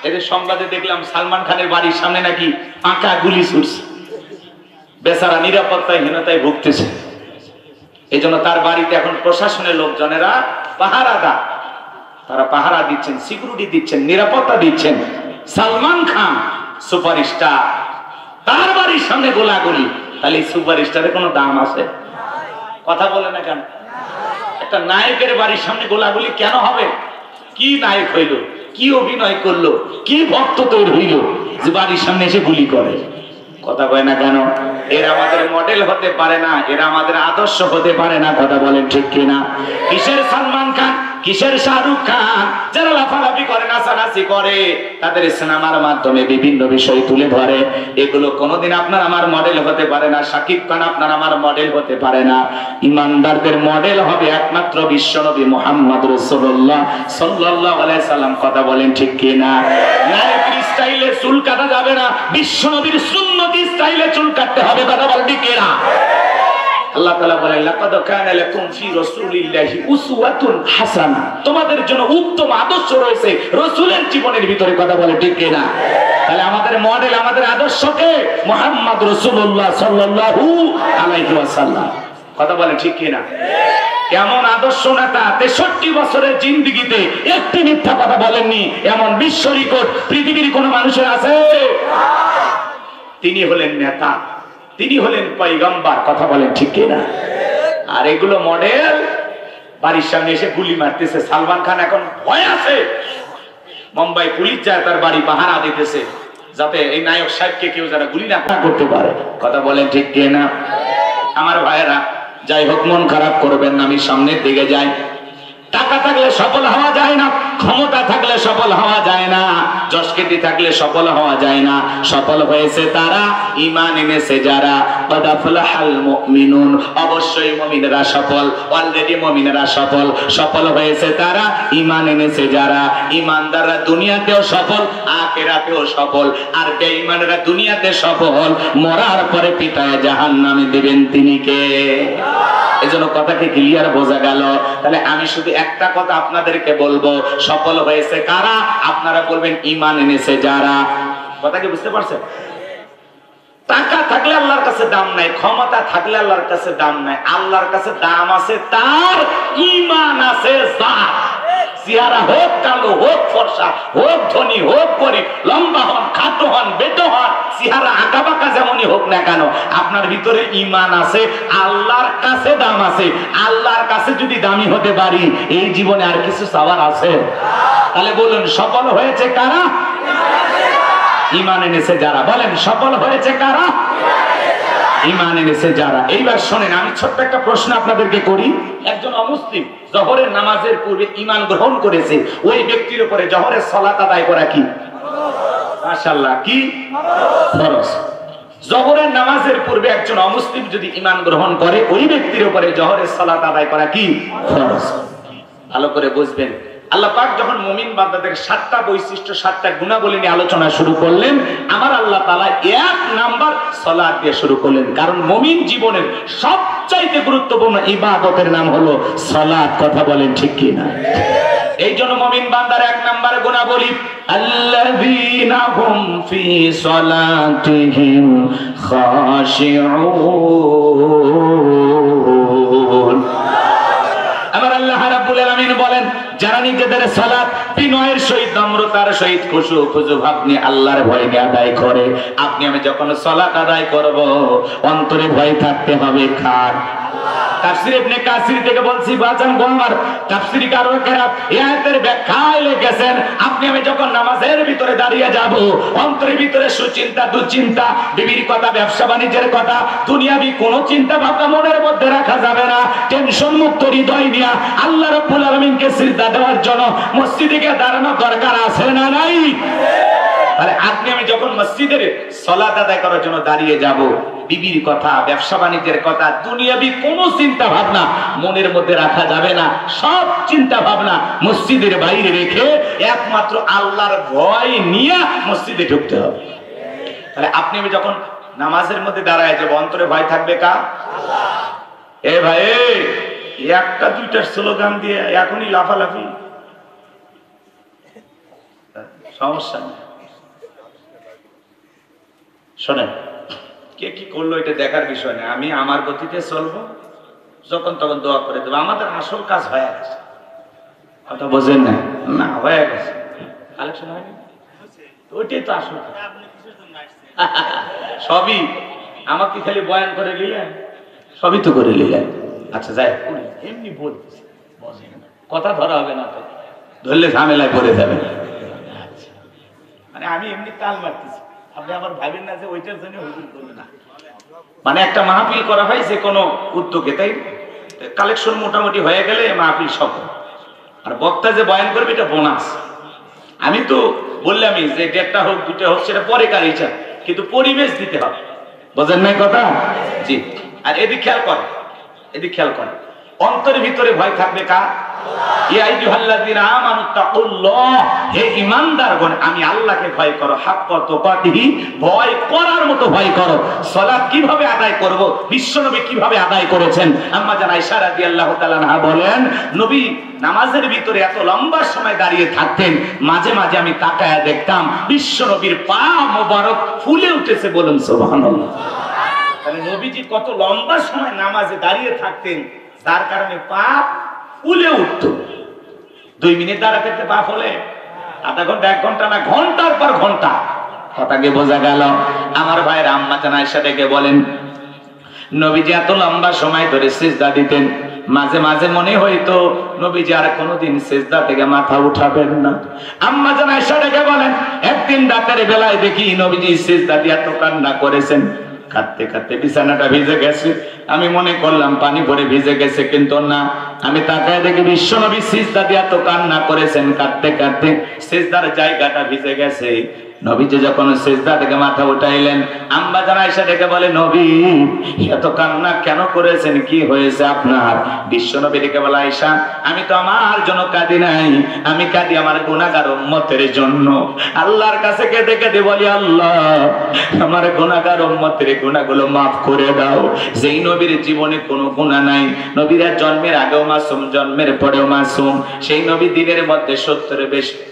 Speaker 1: এদের সংবাদে দেখলাম সালমান খানের বাড়ির সামনে নাকি ফাঁকা গুলি ছুটছে, বেচারা নিরাপত্তাহীনতায় ভুগতেছে। এই জন্য তার বাড়িতে এখন প্রশাসনের লোকজনেরা পাহারাদার, তারা পাহারা দিচ্ছেন, সিকিউরিটি দিচ্ছেন, নিরাপত্তা দিচ্ছেন। সালমান খান সুপারস্টার, তার বাড়ির সামনে গোলাগুলি, তাহলে সুপারস্টারের কোনো দাম আছে? কথা বলে না কেন? একটা নায়কের বাড়ির সামনে গোলাগুলি কেন হবে? কি নায়ক হইল, কি অভিনয় করলো, কি ভক্ত তৈরি হইল যে বাড়ির সামনে এসে গুলি করে? কথা কয় না কেন? এরা আমাদের মডেল হতে পারে না, এরা আমাদের আদর্শ হতে পারে না। কথা বলেন ঠিক কিনা? কিসের সালমান খান, কিসের শাহরুখ খান, যারা লাফালাফি করেন নাচানাচি করে, তাদের সিনেমার মাধ্যমে বিভিন্ন বিষয় তুলে ধরে, এগুলো কোনোদিন আপনার আমার মডেল হতে পারে না। শাকিব খান আপনার আমার মডেল হতে পারে না। ইমানদারদের মডেল হবে একমাত্র বিশ্বনবী মুহাম্মদ রাসূলুল্লাহ সাল্লাল্লাহু আলাইহি সাল্লাম। কথা বলেন ঠিক কি না? নারীর স্টাইলে চুল কাটা যাবে না, বিশ্বনবীর সুন্নতি স্টাইলে চুল কাটতে হবে। কথা বলেন ঠিক কি না? আল্লাহ তাআলা বলেন লাকাদ কানা লাকুম ফি রাসূলিল্লাহি উসওয়াতুন হাসানাহ, তোমাদের জন্য উত্তম আদর্শ রয়েছে রাসূলের জীবনের ভিতরে। কথা বলে ঠিক কি না? তাহলে আমাদের মডেল, আমাদের আদর্শকে মুহাম্মদ রাসূলুল্লাহ সাল্লাল্লাহু আলাইহি ওয়াসাল্লাম। কথা বলে ঠিক কি না? এমন আদর্শ নেতা 63 বছরের জিন্দেগিতে একটি মিথ্যা কথা বলেননি, এমন বিশ্ব রেকর্ড পৃথিবীর কোন মানুষের আছে? তিনি হলেন নেতা, তিনি হলেন পয়গম্বর। কথা বলেন ঠিক কি না? আর এগুলো মডেল বাড়ির সামনে এসে গুলি মারতেছে। সালমান খান এখন ভয় আছে, মুম্বাই পুলিশ যায় তার বাড়ি পাহারা দিতেছে, যাতে এই নায়ক সাহেবকে কেউ যারা গুলি না করতে পারে। কথা বলেন ঠিক কি না? আমার ভাইয়েরা, যাই হোক মন খারাপ করবেন না, আমি সামনের দিকে যাই। টাকা থাকলে সফল হওয়া যায় না, ক্ষমতা থাকলে সফল হওয়া যায় না, যশকীর্তি থাকলে সফল হওয়া যায় না। সফল হয়েছে তারা ঈমান এনেছে যারা। قد أفلح المؤمنون, অবশ্যই মুমিনরা সফল, অলরেডি মুমিনরা সফল। সফল হয়েছে তারা ঈমান এনেছে যারা। ঈমানদাররা দুনিয়াতেও সফল, আখিরাতেও সফল। আর বেঈমানরা দুনিয়াতে সফল, মরার পরে পিটায় জাহান্নামে দিবেন তিনি কে? এজন্য কথাকে ক্লিয়ার বোঝা গেল। তাহলে আমি শুধু একটা কথা আপনাদেরকে বলবো, সফল হয়েছে কারা? আপনারা বলবেন ঈমান এনেছে যারা। কথা কি বুঝতে পারছেন? টাকা থাকলে আল্লাহর কাছে দাম নাই, ক্ষমতা থাকলে আল্লাহর কাছে দাম নাই। আল্লাহর কাছে দাম আছে তার, ঈমান আছে যার। চেহারা হোক কালো, হোক ফর্সা, হোক ধনী, হোক গরিব, লম্বা হন, খাটো হন, বেটো হন, চেহারা আঁকা বাঁকা যেমনই হোক না কেন, আপনার ভিতরে ঈমান আছে, আল্লাহর কাছে দাম আছে। আল্লাহর কাছে যদি দামি হতে পারি, এই জীবনে আর কিছু চাওয়ার আছে? তাহলে বলুন সফল হয়েছে কারা? ঈমান এনেছে যারা। বলেন সফল হয়েছে কারা? ঈমান এনেছে যারা। এইবার শোনেন, আমি ছোট্ট একটা প্রশ্ন আপনাদেরকে করি। একজন অমুসলিম জোহরের নামাজের পূর্বে ঈমান গ্রহণ করেছে, ওই ব্যক্তির উপরে জোহরের সালাত আদায় করা কি? মাশাআল্লাহ, কি ফরজ। জোহরের নামাজের পূর্বে একজন অমুসলিম যদি ঈমান গ্রহণ করে, ওই ব্যক্তির উপরে জোহরের সালাত আদায় করা কি? ফরজ। ভালো করে বুঝবেন। আল্লাহ পাক যখন মুমিন বান্দাদের 7টা বৈশিষ্ট্য, 7টা গুণাবলী নিয়ে আলোচনা শুরু করলেন, আমার আল্লাহ তাআলা 1 নাম্বার সালাত দিয়ে শুরু করলেন। কারণ মুমিন জীবনের সবচাইতে গুরুত্বপূর্ণ ইবাদতের নাম হলো সালাত। কথা বলেন ঠিক কি না? এই জন্য মুমিন বান্দার 1 নাম্বার গুণাবলী, আল্লাযীনা হুম ফি সালাতিহিম খাশিউন। আমার আল্লাহ রাব্বুল আলামিন বলেন, যারা নিজেদের সালাত বিনয়ের সহিত, নম্রতার সহিত, খুশু ভাব নিয়ে আল্লাহর ভয় নিয়ে আদায় করে। আপনি আমি যখন সালাত আদায় করব, অন্তরে ভয় থাকতে হবে কার? তাফসীর ইবনে কাসির থেকে বলছি বাজান গোমর, তাফসীরকারকেরা এই আয়াতের ব্যাখ্যায় লিখেছেন, আপনি আমি যখন নামাজের ভিতরে দাঁড়িয়ে যাব, অন্তরের ভিতরে সুচিন্তা, দুশ্চিন্তা, বিবির কথা, ব্যবসা বাণিজ্যের কথা, দুনিয়াবি কোনো চিন্তা ভাবনা মনের মধ্যে রাখা যাবে না। টেনশন মুক্ত হৃদয় নিয়ে আল্লাহ রাব্বুল আলামিনকে সিজদা দেওয়ার জন্য মসজিদে গিয়ে দাঁড়ানো দরকার আছে না নাই? তাহলে আপনি আমি যখন মসজিদের সালাত আদায় করার জন্য দাঁড়িয়ে যাব, বিবির কথা, ব্যবসা বাণিজ্যের কথা, দুনিয়াবি কোনো চিন্তা ভাবনা মনের মধ্যে রাখা যাবে না। সব চিন্তা ভাবনা মসজিদের বাইরে রেখে একমাত্র আল্লাহর ভয় নিয়ে মসজিদে ঢুকতে হবে। তাহলে আপনি আমি যখন নামাজের মধ্যে দাঁড়ায় যাব, অন্তরে ভয় থাকবে কার? আল্লাহ। এ ভাই, একটা দুইটার স্লোগান দিয়ে এখনই লাফালাফি সমস্যা নেই। শোনেন, কে কি করলো এটা দেখার বিষয় না, আমি আমার গতিতে চলবো, যখন তখন দোয়া করে দেবো। আমাদের আসল কাজ হয়ে গেছে। কথা বোঝেন না? না, হয়ে গেছে। কালেকশন হয়নি, ওইটাই তো আসল কাজ। সবই আমাকে খালি বয়ান করে নিলেন, সবই তো করে নিলেন। আচ্ছা যাই, এমনি বলতেছি, কথা ধরা হবে না, তো ধরলে ঝামেলায় পড়ে যাবে। মানে আমি এমনি তাল মারতেছি, আপনি আবার ভাবেন না যে ওইটার জন্য হুজুর করবে না। মানে একটা মাহফিল করা হয় যে কোনো উদ্যোগে, তাই কালেকশন মোটামুটি হয়ে গেলে মাহফিল সফল। আর বক্তা যে বয়ান করবে এটা বোনাস। আমি তো বললামই যে দেড়টা হোক দুটা হোক সেটা পরে কার ইচ্ছা, কিন্তু পরিবেশ দিতে হবে। বোঝেন নাই কথা? জি। আর এদিক খেয়াল করেন, এদিক খেয়াল করেন, অন্তরের ভিতরে ভয় থাকবে কার? ইয়া আইয়ুহাল্লাযীনা আমানু তাকুল্লাহ, হে ঈমানদারগণ আমি আল্লাহকে ভয় করো, হাক্কা তুকাতিহি, ভয় করার মতো ভয় করো। সালাত কিভাবে আদায় করব, বিশ্বনবী কিভাবে আদায় করেছেন? আম্মা জান আয়েশা রাদিয়াল্লাহু তাআলা আনহা বলেন, নবী নামাজের ভিতরে এত লম্বা সময় দাঁড়িয়ে থাকতেন, মাঝে মাঝে আমি তাকায়া দেখতাম বিশ্বনবীর পা মোবারক ফুলে উঠেছে। বলুন সুবহানাল্লাহ। তাহলে নবীজি কত লম্বা সময় নামাজে দাঁড়িয়ে থাকতেন, তার কারণে পা ফুলে উঠত। 2 মিনিট দাঁড়াতে পা ফুলে, আধা ঘন্টা, 1 ঘন্টা না, ঘন্টার পর ঘন্টা। কথাকে বোঝা গেল? আমার ভাইয়ের আম্মা জান আয়েশা ডেকে বলেন, নবীজি এত লম্বা সময় ধরে সিজদা দিতেন, মাঝে মাঝে মনে হইতো নবীজি আর কোনোদিন সিজদা থেকে মাথা উঠাবেন না। আম্মা জান আয়েশা ডেকে বলেন, একদিন রাতের বেলায় দেখি নবীজি সিজদা দিয়ে এত কান্না করেছেন, কাঁদতে কাঁদতে বিছানাটা ভিজে গেছে। আমি মনে করলাম পানি পরে ভিজে গেছে, কিন্তু না, আমি তাকায় দেখি বিশ্বনবী সিজদা দিয়ে এত কান্না করেছেন, কাঁদতে কাঁদতে সিজদার জায়গাটা ভিজে গেছে। নবীজি যখন সিজদা থেকে মাথা উঠাইলেন, আম্মা জান আয়েশা ডেকে বলে, নবী এত কান্না কেন করেছেন, কি হয়েছে আপনার? বিশ্বনবী ডেকে বলে, আয়েশা আমি তো আমার জন্য কাঁদি নাই, আমি কাঁদি আমার গুনাহগার উম্মতের জন্য। আল্লাহর কাছে কেঁদে কেঁদে বলি, আল্লাহ আমার গুনাহগার উম্মতের গুনাহগুলো মাফ করে দাও। যেই নবীর জীবনে কোনো গুনাহ নাই, নবীরা জন্মের আগেও মাসুম, জন্মের পরেও মাসুম, সেই নবী দিনের মধ্যে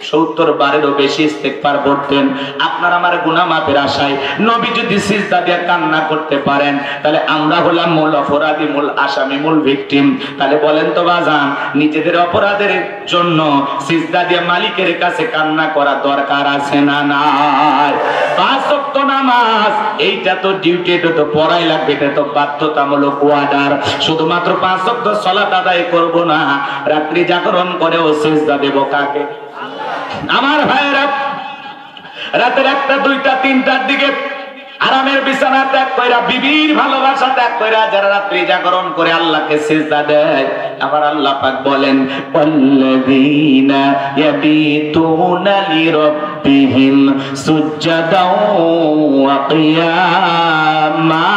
Speaker 1: 70 বারেরও বেশি ইস্তেগফার করতেন। আপনার আমার গুনাহ মাফের আশায় নবী যদি সিজদা দিয়ে কান্না করতে পারেন, তাহলে আমরা হলাম মূল অপরাধী, মূল আসামি, মূল ভিকটিম। তাহলে বলেন তো বাজান, নিজেদের অপরাধের জন্য সিজদা দিয়ে মালিকের কাছে কান্না করা দরকার আছে না নাই? 5 ওয়াক্ত নামাজ, এইটা তো ডিউটি, এটা তো পড়াই লাগবে, এটা তো বাধ্যতামূলক ওয়ার্ডার। শুধুমাত্র 5 ওয়াক্ত সালাত আদায় করব না, রাত্রি জাগরণ করেও সিজদা দেব কাকে? আমার ভাইরা রাতের 1টা 2টা 3টার দিকে আরামের বিছানা ত্যাগ কইরা, বিবির ভালোবাসা ত্যাগ কইরা যারা রাত্রি জাগরণ করে আল্লাহকে সিজদা দেয়, আমার আল্লাহ পাক বলেন, ওয়াল্লাযীনা ইয়াবিতুনা লিরাব্বিহিম সুজদাও ওয়া কিয়ামা।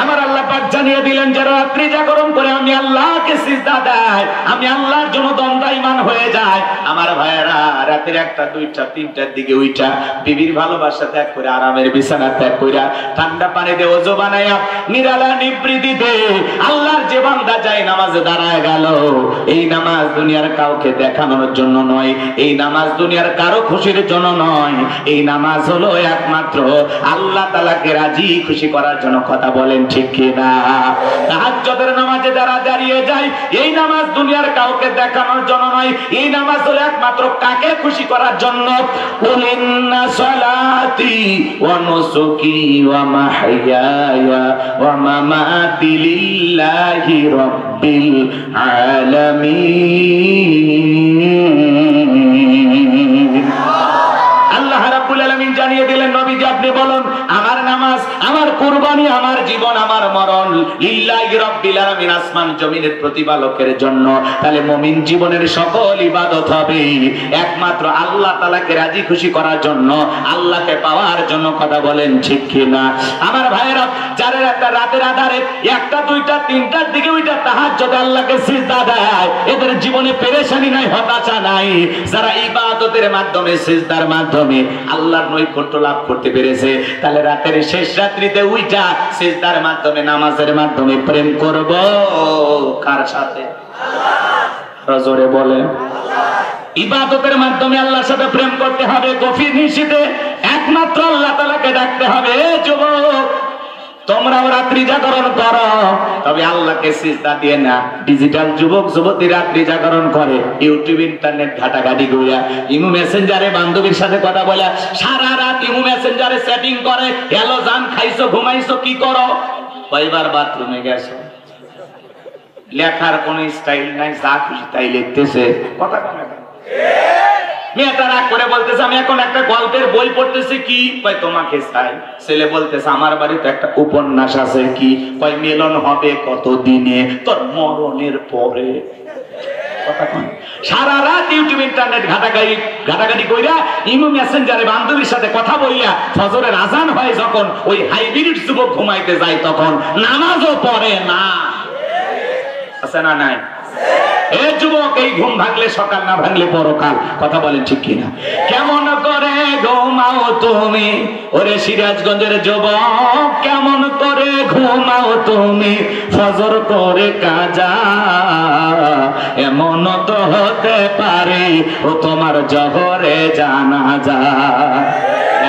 Speaker 1: আমার আল্লাহ পাক জানিয়ে দিলেন, যারা রাত্রি জাগরণ করে আমি আল্লাহকে সিজদা দেয়, আমি আল্লাহর জন্য দণ্ডায়মান হয়ে যায়। আমার ভাইয়েরা রাতের 1টা 2টা 3টার দিকে উইঠা বিবির ভালোবাসা ত্যাগ করে, আরামের বিছানা ত্যাগ কইরা, ঠান্ডা পানি দিয়ে ওযু বানাইয়া নিরালা নিবৃত্তিতে আল্লাহর যে বান্দা যায় নামাজে দাঁড়ায় গেল, এই নামাজ দুনিয়ার কাউকে দেখানোর জন্য নয়, এই নামাজ দুনিয়ার কারো খুশির জন্য নয়, এই নামাজ হলো একমাত্র আল্লাহ তাআলাকে রাজি খুশি করার জন্য। কথা বলেন ঠিক কি না? তাহাজ্জুদের নামাজে যারা দাঁড়িয়ে যায়, এই নামাজ দুনিয়ার কাউকে দেখানোর জন্য নয়, এই নামাজ হলো একমাত্র কাকে খুশি করার জন্য। কুল ইন্না সালাতি ওয়া নুসুকি ওয়া মাহইয়ায়া ওয়া মামাতি লিল্লাহি রাব্বিল আলামিন। আল্লাহ রাব্বুল আলামিন জানিয়ে দিলেন, নবীজি আপনি বলুন, আমার নামাজ, আমার কুরবানি, আমার জীবন, আমার মরণ লিল্লাহি রাব্বিল আলামিন, আসমান জমিনের প্রতিপালকের জন্য। তাহলে মুমিন জীবনের সকল ইবাদত হবে একমাত্র আল্লাহ তাআলাকে রাজি খুশি করার জন্য, আল্লাহকে পাওয়ার জন্য। কথা বলেন ঠিক কি না? আমার ভাইয়েরা যারা রাতের আধারে 1টা 2টা 3টার দিকে ওইটা তাহাজ্জুদে আল্লাহকে সিজদা দেয়, এদের জীবনে পেরেশানি নাই, হতাশা নাই। যারা ইবাদতের মাধ্যমে, সিজদার মাধ্যমে আল্লাহর নৈকট্য লাভ করতে পেরেছে, তাহলে রাতের শেষ রাত্রিতে উইটা সিজদার মাধ্যমে, নামাজের মাধ্যমে প্রেম করব কার সাথে? জোরে বলেন। ইবাদতের মাধ্যমে আল্লাহর সাথে প্রেম করতে হবে, গভীর নিশিতে একমাত্র আল্লাহ তাআলাকে ডাকতে হবে। যুবক তোমরাও রাত্রি জাগরণ করো, তবে আল্লাহকে সিজদা দিয়ে না। ডিজিটাল যুবক যুবতী রাত্রি জাগরণ করে, ইউটিউব ইন্টারনেট ঘাটাঘাটি কইরা, ইমো মেসেঞ্জারে বান্ধবীর সাথে কথা বলে, সারা রাত ইমো মেসেঞ্জারে সেটিং করে। হ্যালো জান, খাইছো, ঘুমাইছো, কি করো? কয়বার বাথরুমে গেছো? লেখার কোন স্টাইল নাই, যা খুশি তাই লিখতেছে। কথা কমে মেয়েটা রাগ করে বলতেছে, আমি এখন একটা গল্পের বই পড়তেছি। কি? কয় তোমাকে চাই। ছেলে বলতেছে, আমার বাড়িতে একটা উপন্যাস আছে। কি? কয় মিলন হবে কত দিনে? তোর মরণের পরে। সারা রাত ইউটিউব ইন্টারনেট ঘাটাঘাটি কইরা ইমো মেসেঞ্জারে বান্ধবীর সাথে কথা বইয়া ফজরের আজান হয় যখন ওই হাইব্রিড যুবক ঘুমাইতে যায় তখন নামাজও পড়ে না। আছে না নাই? এ যুবক, এই ঘুম ভাঙলে সকাল, না ভাঙলে পরকাল। কথা বলেন ঠিক কিনা? কেমন করে ঘুমাও তুমি ওরে সিরাজগঞ্জের যুবক, কেমন করে ঘুমাও তুমি ফজর করে কাজা? এমন তো হতে পারে ও তোমার জহরে জানাজা,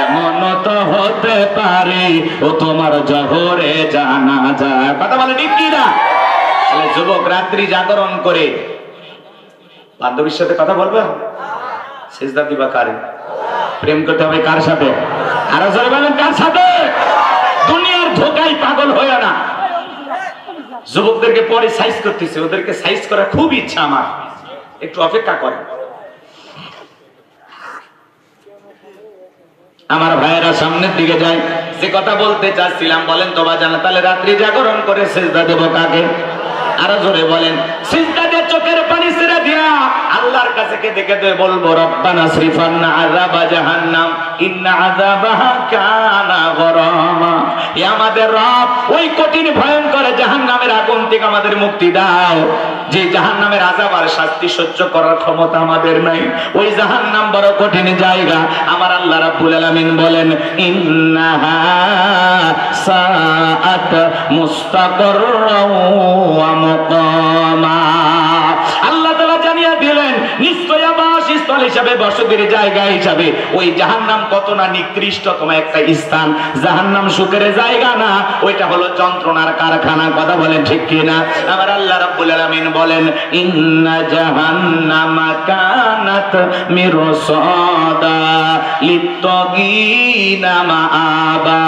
Speaker 1: এমন তো হতে পারে ও তোমার জহরে জানাজা। কথা বলে ঠিক কিনা? যুবক রাত্রি জাগরণ করে বান্ধবীর সাথে কথা বলবে, সিজদা দিবা কারে? প্রেম করতে হবে কার সাথে? আরো জোরে বলেন, কার সাথে? দুনিয়ার ধোকায় পাগল হয়ে না। যুবকদেরকে পরে সাইজ করতেছে, ওদেরকে সাইজ করার খুব ইচ্ছা আমার, একটু অপেক্ষা করে। আমার ভাইয়েরা সামনের দিকে যায়। যে কথা বলতে চাচ্ছিলাম বলেন তো বাজান, তাহলে রাত্রি জাগরণ করে সিজদা দেব কাকে? আরো জোরে বলেন। সিজদা দিয়ে চোখের পানি ছেড়ে দিয়া আল্লাহর কাছে কেঁদে কেঁদে বলবো, রব্বানা সরিফান্না আযাবা জাহান্নাম ইন্না আযাবাহা কানা গরামা। হে আমাদের রব, ওই কঠিন ভয়ঙ্কর জাহান্নামের আগুন থেকে আমাদের মুক্তি দাও। যে জাহান্নামের আযাব আর শাস্তি সহ্য করার ক্ষমতা আমাদের নাই, ওই জাহান্নাম বড় কঠিন জায়গা। আমার আল্লাহ রাব্বুল আলামিন বলেন, ইন্নাহা সাআত মুস্তাকাররাও ওয়া মুকামা। আল্লাহ তাআলা জানিয়ে দিলেন, নিশ্চয় আবাসস্থল হিসাবে, বসতির জায়গা হিসাবে ওই জাহান্নাম কত না নিকৃষ্টতম একটা স্থান। জাহান্নাম সুখের জায়গা না, ওইটা হলো যন্ত্রণার কারখানা। কথা বলেন ঠিক কিনা? আমার আল্লাহ রাব্বুল আলামিন বলেন, ইন্না জাহান্নামা কানাত মিরসাদা লিত্তাগিনা মাআবা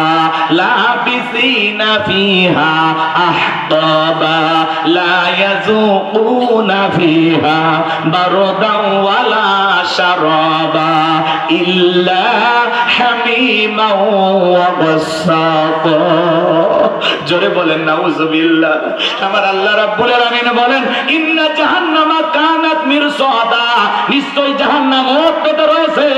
Speaker 1: লাবিসিনা ফিহা আহকাবা লা ইয়াযুকুনা ফিহা বারদাও ওয়ালা শারাবা ইল্লা হামিমা ওয়া গাসসাকা। জোরে বলেন নাউযুবিল্লাহ। আমার আল্লাহ রাব্বুল আলামিন বলেন, ইন্না জাহান্নামা কানাত মিরসাদা, নিশ্চয় জাহান্নাম ওর পেটে রয়েছে।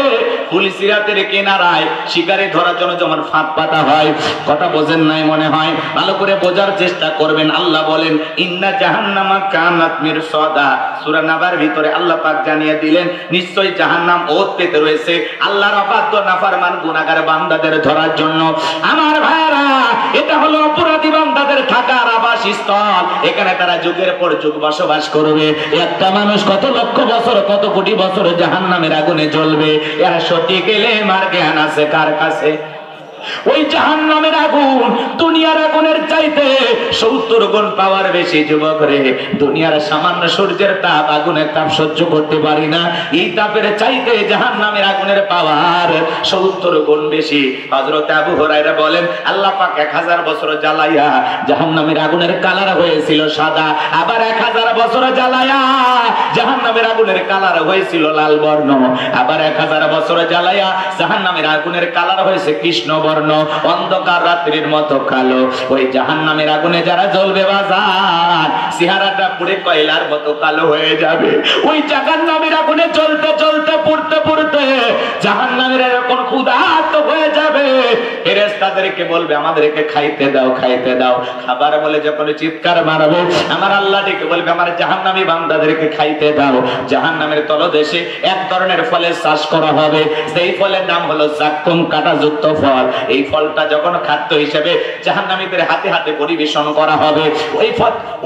Speaker 1: পুলিশ সিরাতের কিনারায় শিকারে ধরার জন্য যেমন ফাঁদ পাতা হয়, কথা বোঝেন নাই মনে হয়, ভালো করে বোঝার চেষ্টা করবেন। আল্লাহ বলেন, ইন্না জাহান্নামা কানাত মিরসাদা। সূরা নাবার ভিতরে আল্লাহ পাক জানিয়ে দিলেন, নিশ্চয় জাহান্নাম ওত পেতে রয়েছে আল্লাহর অবাধ্য নাফরমান গুনাহগার বান্দাদের ধরার জন্য। আমার ভাইরা, এটা হলো অপরাধী বান্দাদের থাকার আবাসস্থল। এখানে তারা যুগের পর যুগ বসবাস করবে। একটা মানুষ কত লক্ষ বছর, কত কোটি বছর জাহান্নামের আগুনে জ্বলবে। এরা সঠিক এলেম আর জ্ঞান আছে কার কাছে? ওই জাহান্নামের আগুন দুনিয়ার আগুনের চাইতে 70 গুণ পাওয়ার বেশি। যুবক রে, দুনিয়ার সামান্য সূর্যের তাপ, আগুনের তাপ সহ্য করতে পারি না। এই তাপের চাইতে জাহান্নামের আগুনের পাওয়ার 70 গুণ বেশি। হযরত আবু হুরায়রা বলেন, আল্লাহ পাক 1000 বছর জ্বালাইয়া জাহান্নামের আগুনের কালার হয়েছিল সাদা, আবার 1000 বছর জ্বালাইয়া জাহান্নামের আগুনের কালার হয়েছিল লাল বর্ণ, আবার 1000 বছর জ্বালাইয়া জাহান্নামের আগুনের কালার হয়েছে কৃষ্ণ বর্ণ, অন্ধকার রাত্রির মতো কালো। ওই জাহান্নামের আগুনে যারা জ্বলবে বাজার, চেহারাটা পুড়ে কয়লার মতো কালো হয়ে যাবে। ওই জাহান্নামের আগুনে জ্বলতে জ্বলতে পুড়তে পুড়তে জাহান্নামের এরকম ক্ষুধার্ত হয়ে যাবে, ফেরেশতাদেরকে বলবে, আমাদেরকে খাইতে দাও, খাইতে দাও। খাবার বলে যখন চিৎকার মারবে, আমার আল্লাহ ডেকে বলবে, আমার জাহান্নামী বান্দাদেরকে খাইতে দাও। জাহান্নামের তলদেশে এক ধরনের ফলের চাষ করা হবে, সেই ফলের নাম হলো জাক্কুম, কাঁটাযুক্ত ফল। এই ফলটা যখন খাদ্য হিসেবে জাহান্নামীদের হাতে হাতে পরিবেশন করা হবে,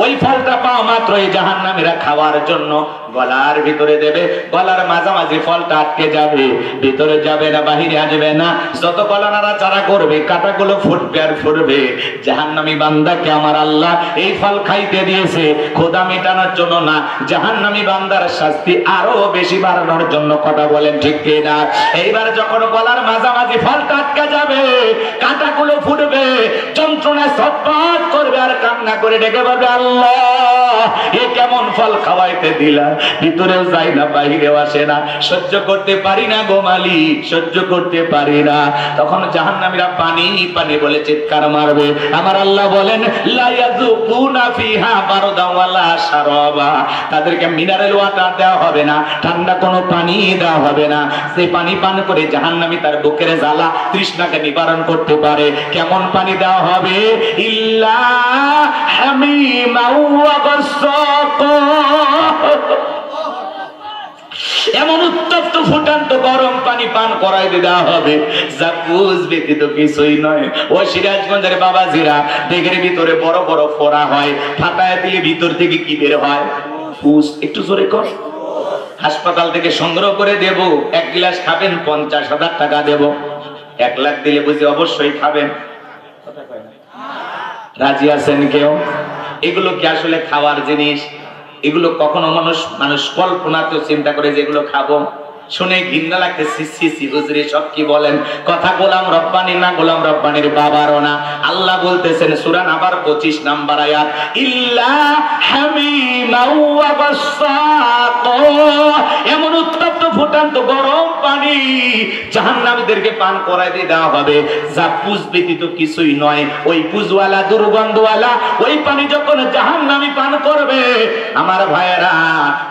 Speaker 1: ওই ফলটা পাওয়া মাত্রই জাহান্নামীরা খাওয়ার জন্য গলার ভিতরে দেবে। গলার মাঝামাঝি ফলটা আটকে যাবে, ভিতরে যাবে না, বাহিরে আসবে না। যত গলা নাড়াচাড়া করবে, কাঁটাগুলো ফুটবে আর ফুটবে। জাহান্নামী বান্দাকে আমার আল্লাহ এই ফল খাইতে দিয়েছে ক্ষুধা মেটানোর জন্য না, জাহান্নামী বান্দার শাস্তি আরো বেশি বাড়ানোর জন্য। কথা বলেন ঠিক কিনা? এইবার যখন গলার মাঝামাঝি ফলটা আটকে যাবে, কাঁটাগুলো ফুটবে, যন্ত্রণায় ছটফট করবে আর কান্না করে ডেকে বলবে, আল্লাহ এ কেমন ফল খাওয়াইতে দিলা? ভিতরেও যায় না বাইরেও আসে না, সহ্য করতে পারি না গো মালিক, সহ্য করতে পারি না। তখন জাহান্নামীরা পানি পানি বলে চিৎকার মারবে। আমার আল্লাহ বলেন লা ইয়াযুকুনা ফিহা বারদা ওয়ালা শারাবা, তাদেরকে মিনারেল ওয়াটার দেওয়া হবে না, ঠান্ডা কোনো পানি দেওয়া হবে না। সেই পানি পান করে জাহান্নামী তার বুকের জ্বালা তৃষ্ণাকে নিবারণ করতে পারে। কেমন পানি দেওয়া হবে? ইল্লা হামিমা ওয়া গাসসাকা, এমন উত্তপ্ত ফুটান্ত গরম পানি পান করাই দেওয়া হবে, যা পুজ ব্যতীত কিছুই নয়। ও সিরাজগঞ্জের বাবাজিরা, দেহের ভিতরে বড় বড় ফোড়া হয়, ফাটায় দিলে ভিতর থেকে কি বের হয়? পুজ। একটু জোরে কর। হাসপাতাল থেকে সংগ্রহ করে দেব, 1 গ্লাস খাবেন 50,000 টাকা দেব। 1 লাখ দিলে বুঝি অবশ্যই খাবেন? রাজি আছেন কেউ? এগুলো কি আসলে খাওয়ার জিনিস? এগুলো কখনো মানুষ কল্পনাতেও চিন্তা করে যে এগুলো খাবো? শুনে ঘৃণা লাগতে সি হুজুরি সব কি বলেন? কথা গোলাম রব্বানি না, গোলাম রব্বানির বাবারও না। আল্লাহ বলতেছেন সূরা নাবার 25 নাম্বার আয়াত, ইল্লা হামিমা ওয়া গাসসাকা, এমন উত্তপ্ত ফুটান্ত গরম পানি জাহান্নামীদেরকে পান করায় দেওয়া হবে, যা পুজ ব্যতীত কিছুই নয়। ওই পুজওয়ালা দুর্গন্ধওয়ালা ওই পানি যখন জাহান্নামী পান করবে, আমার ভাইয়েরা,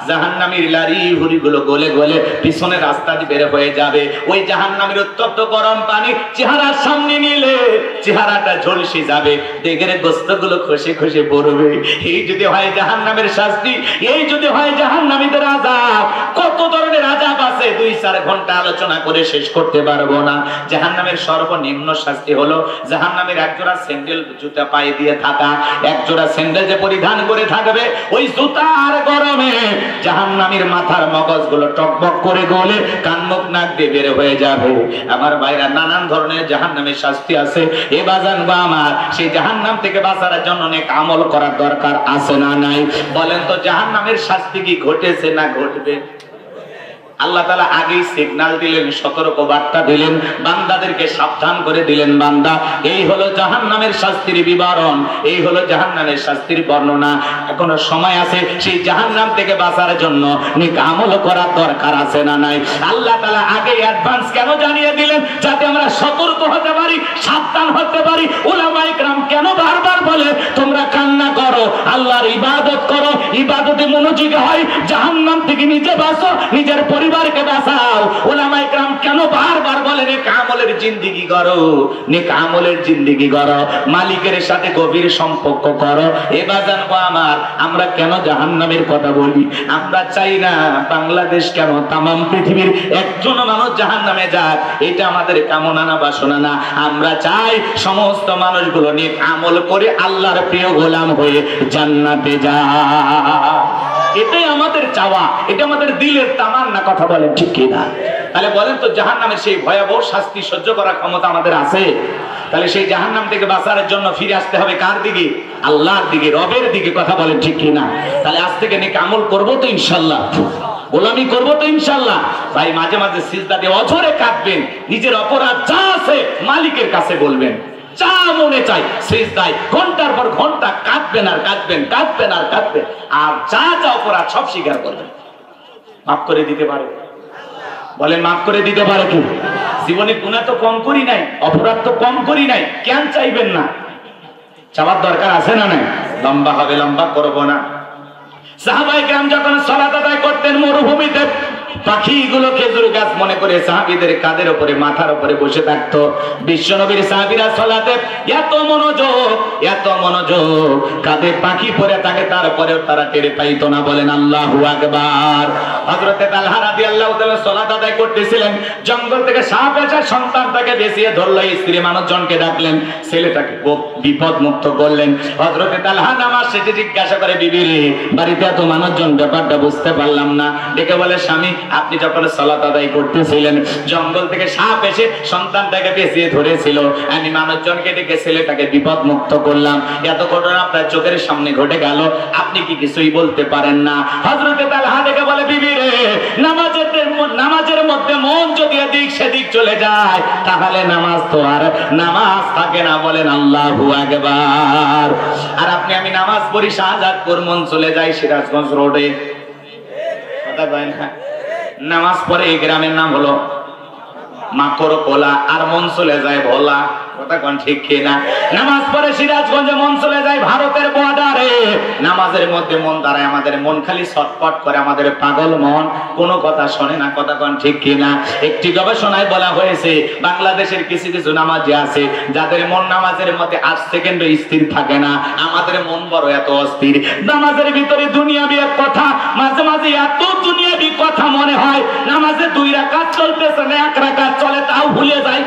Speaker 1: জাহান্নামীর লারি হুড়িগুলো গলে গলে পিছনে রাস্তা দিয়ে বের হয়ে যাবে। ওই জাহান্নামীর উত্তপ্ত গরম পানি চেহারার সামনে নিলে চেহারাটা ঝলসে যাবে, দেহের গোস্তগুলো খসে খসে পড়বে। এই যদি হয় জাহান্নামের শাস্তি, এই যদি হয় জাহান্নামীদের আযাব। কত ধরনের আযাব আছে 2-4 ঘন্টা আলোচনা করে শেষ করতে পারবো না। জাহান্নামের সর্বনিম্ন শাস্তি হলো জাহান্নামের একজোড়া স্যান্ডেল জুতা পায়ে দিয়ে থাকা, একজোড়া স্যান্ডেল যে পরিধান করে থাকবে, ওই জুতার গরমে জাহান্নামীর মাথার মগজগুলো টকবক করে গলে কান মুখ নাক দিয়ে বের হয়ে যাবে। আমার ভাইরা, নানান ধরনের জাহান্নামের শাস্তি আছে। এ বাজান বা আমার, সেই জাহান্নাম থেকে বাঁচার জন্য অনেক আমল করার দরকার আছে না নাই? বলেন তো, জাহান্নামের শাস্তি কি ঘটেছে না ঘটবে? আল্লাহ তাআলা আগেই সিগন্যাল দিলেন, সতর্ক বার্তা দিলেন, বান্দাদেরকে সাবধান করে দিলেন, বান্দা এই হলো জাহান্নামের শাস্তির বিবরণ, এই হলো জাহান্নামের শাস্তির বর্ণনা। এখনো সময় আছে সেই জাহান্নাম থেকে বাঁচার জন্য নেক আমল করার দরকার আছে না নাই? আল্লাহ তাআলা আগে অ্যাডভান্স কেন জানিয়ে দিলেন? যাতে আমরা সতর্ক হতে পারি, সাবধান হতে পারি। উলামায়ে কেরাম কেন বারবার বলে তোমরা কান্না করো, আল্লাহর ইবাদত করো, ইবাদতে মনোযোগী হয়, জাহান্নাম থেকে নিজে বাঁচো, নিজের পরিবারকে বাঁচাও। উলামায়ে কেরাম কেন বারবার বলে নেক আমলের জিন্দেগি করো, নেক আমলের জিন্দেগি করো, মালিকের সাথে গভীর সম্পর্ক করো। এবার জানবো আমার, আমরা কেন জাহান্নামের কথা বলি? আমরা চাই না বাংলাদেশ কেন তামাম পৃথিবীর একজন মানুষ জাহান্নামে যাক, এটা আমাদের কামনা না বাসনা না। আমরা চাই সমস্ত মানুষগুলো নেক আমল করে আল্লাহর প্রিয় গোলাম হয়ে জান্নাতে যায়। এটাই আমাদের চাওয়া, এটা আমাদের দিলের তামান্না। কথা বলেন ঠিক কিনা? তাহলে বলেন তো, জাহান্নামের সেই ভয়াবহ শাস্তি সহ্য করার ক্ষমতা আমাদের আছে? তাহলে সেই জাহান্নাম থেকে বাঁচার জন্য ফিরে আসতে হবে কার দিকে? আল্লাহর দিকে, রবের দিকে। কথা বলেন ঠিক কিনা? তাহলে আজ থেকে নেক আমল করবো তো ইনশাআল্লাহ, গোলামি করবো তো ইনশাআল্লাহ। ভাই, মাঝে মাঝে সিজদা দিয়ে অঝরে কাঁদবেন, নিজের অপরাধ যা আছে মালিকের কাছে বলবেন, যা মনে চাই সিজদায় ঘন্টার পর ঘন্টা কাঁদবেন আর কাঁদবেন, কাঁদবেন আর কাঁদবেন, আর যা যা অপরাধ সব স্বীকার করবেন। মাফ করে দিতে পারে? বলেন, মাফ করে দিতে পারে কি? জীবনে গুনাহ তো কম করি নাই, অপরাধ তো কম করি নাই, কেন চাইবেন না? চাওয়ার দরকার আছে না নাই? লম্বা হবে, লম্বা করবো না। সাহাবায়ে কেরাম যখন সালাত আদায় করতেন মরুভূমিতে, পাখিগুলো খেজুর গাছ মনে করে সাহাবীদের কাঁধের উপরে, মাথার উপরে বসে থাকতো। বিশ্বনবীর সাহাবীরা সালাতে এত মনোযোগ, এত মনোযোগ, কাঁধে পাখি পড়ে থাকে, তারপরেও তারা টের পাইতো না। বলেন আল্লাহু আকবার। হযরতে তালহা রাদিয়াল্লাহু তাআলা সালাত আদায় করতেছিলেন, জঙ্গল থেকে সাপ এসে সন্তানটাকে বেঁচিয়ে ধরলো, স্ত্রী মানুষজনকে ডাকলেন, ছেলেটাকে বিপদ মুক্ত করলেন। হযরতে তালহা নামাজ শেষে জিজ্ঞাসা করে, বিবি রে, বাড়িতে এত মানুষজন, ব্যাপারটা বুঝতে পারলাম না। ডেকে বলে, স্বামী, আপনি যখন সালাত আদায় করতেছিলেন, জঙ্গল থেকে সাপ এসে সন্তানটাকে পেঁচিয়ে ধরেছিল, আমি মানুষজনকে ডেকে ছেলেটাকে বিপদ মুক্ত করলাম। এত ঘটনা আপনার চোখের সামনে ঘটে গেল, আপনি কি কিছুই বলতে পারেন না? হযরতে তালহা ডেকে বলে, বিবি রে, নামাজের মধ্যে মন যদি এদিক সেদিক চলে যায়, তাহলে নামাজ তো আর নামাজ থাকে না। বলেন আল্লাহু আকবার। আর আপনি আমি নামাজ পড়ি, শাহজাদপুর মন চলে যায় সিরাজগঞ্জ রোডে, কথা কয় না। নামাজ পড়ে এই গ্রামের নাম হলো মাকড় কোলা, আর মন চলে যায় ভোলা। কথা কোন ঠিক কিনা? নামাজ পড়ে সিরাজগঞ্জে, মন চলে যায় ভারতের বর্ডারে। নামাজের মধ্যে মন দাঁড়ায়, আমাদের মন খালি ছটফট করে, আমাদের পাগল মন, কোনো কথা শোনে না। কথা কোন ঠিক কিনা? একটি গবেষণায় বলা হয়েছে বাংলাদেশের কিছু কিছু নামাজি আছে যাদের মন নামাজের মধ্যে 8 সেকেন্ড স্থির থাকে না। আমাদের মন বড় এত অস্থির, নামাজের ভিতরে দুনিয়াবি এক কথা, মাঝে মাঝে এত দুনিয়াবি কথা মনে হয় নামাজে 2 রাকাত চলতেছে না 1 রাকাত চলে তাও ভুলে যায়।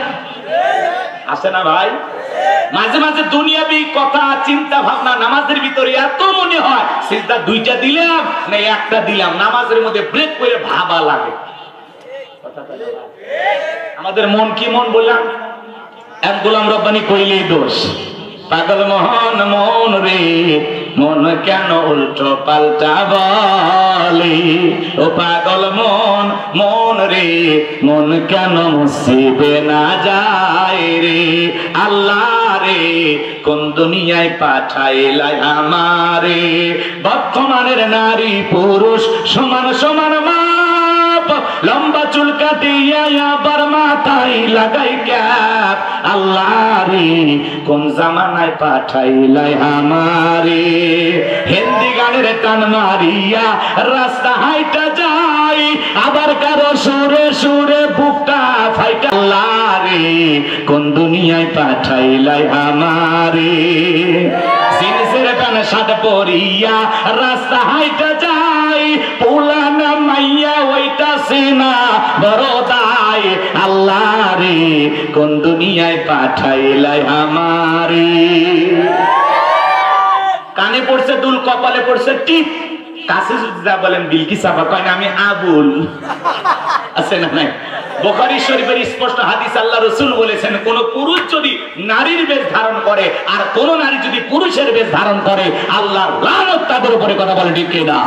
Speaker 1: আসে না ভাই? মাঝে মাঝে দুনিয়াবি কথা চিন্তা ভাবনা নামাজের ভিতরে এত মনে হয় সিজদা 2টা দিলাম না 1টা দিলাম, নামাজের মধ্যে ব্রেক করে ভাবা লাগে। আমাদের মন কি মন বললাম? এক গোলাম রব্বানি কইলেই দোষ। পাগল মোহন মন রে, মন কেন উল্টো পাল্টা বলে? ও পাগল মন মন রে, মন কেন মুসিবে না যায় রে? আল্লাহ রে কোন দুনিয়ায় পাঠাইলাই আমারে? বর্তমানের নারী পুরুষ সমান সমান মাপ, লম্বা চুল কাটিয়া আবার মাথায় লাগাই ক্যাপ। আল্লাহ রে কোন জামানায় পাঠাইলাই আমারে? হিন্দি গানের টান মারিয়া রাস্তা হাইটা যাই, আবার কারো সুরে সুরে বুকটা ফাইটা। আল্লাহ রে কোন দুনিয়ায় পাঠাইলাই আমারে? জিন্সের প্যান্ট শার্ট পরিয়া রাস্তা হাইটা যাই, পুলানা মাইয়া ওইটা সিনা বড় দায়। আল্লাহ রে কোন দুনিয়ায় পাঠাইলাই আমারে? কানে পড়ছে দুল, কপালে পড়ছে টিপ, কাছে যদি যা বলেন বিলকিস আপা কয় না আমি আবুল। আছে না নাই? বুখারী শরীফের স্পষ্ট হাদিস, আল্লাহ রাসূল বলেছেন কোন পুরুষ যদি নারীর বেশ ধারণ করে আর কোন নারী যদি পুরুষের বেশ ধারণ করে আল্লাহর লানত তাদের উপরে। কথা বলে ঠিক কিনা?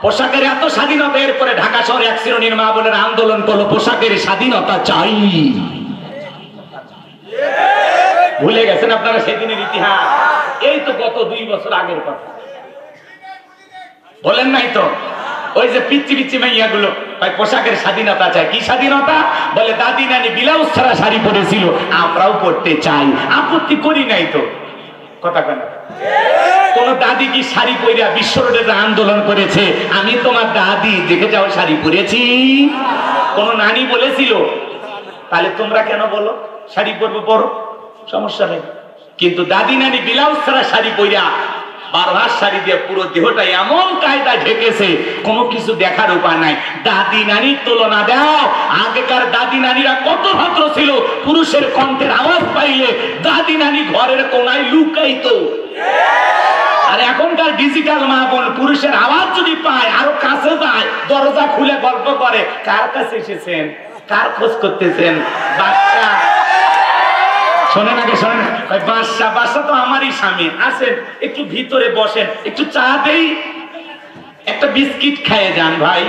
Speaker 1: পোশাকের এত স্বাধীনতা, এরপরে ঢাকা শহরে এক শ্রেণীর মা বোনেরা আন্দোলন করলো পোশাকের স্বাধীনতা চাই। ভুলে গেছেন আপনারা সেদিনের ইতিহাস? এই তো গত 2 বছর আগের কথা, বলেন নাই তো? ওই যে পিচ্চি পিচ্চি মাইয়া গুলো পোশাকের স্বাধীনতা চায়। কি স্বাধীনতা? বলে দাদি নানি ব্লাউজ ছাড়া শাড়ি পরেছিল, আমরাও পরতে চাই, আপত্তি করি নাই তো। কথা কেন? কোন দাদি কি শাড়ি পরিয়া বিশ্ব রোডে আন্দোলন করেছে আমি তোমার দাদি দেখে যাও শাড়ি পরেছি? কোন নানি বলেছিল? তাহলে তোমরা কেন বলো শাড়ি পরবো, পরো, সমস্যা নেই। কিন্তু দাদি নানি ব্লাউজ ছাড়া শাড়ি পরিয়া 12 হাত শাড়ি দিয়ে পুরো দেহটা এমন কায়দা ঢেকেছে কোনো কিছু দেখার উপায় নাই। দাদি নানির তুলনা দাও, আগেকার দাদি নানিরা কত ভদ্র ছিল, পুরুষের কণ্ঠের আওয়াজ পাইলে দাদি নানি ঘরের কোনায় লুকাইতো। আর এখনকার ডিজিটাল মা বোন পুরুষের আওয়াজ যদি পায় আরো কাছে যায়, দরজা খুলে গল্প করে কার কাছে এসেছেন, কার খোঁজ করতেছেন। বাচ্চা শোনেন, আগে শোনেন, বাদশা বাদশা তো আমারই স্বামী, আসেন একটু ভিতরে বসেন, একটু চা দেই, একটা বিস্কিট খাইয়ে যান ভাই,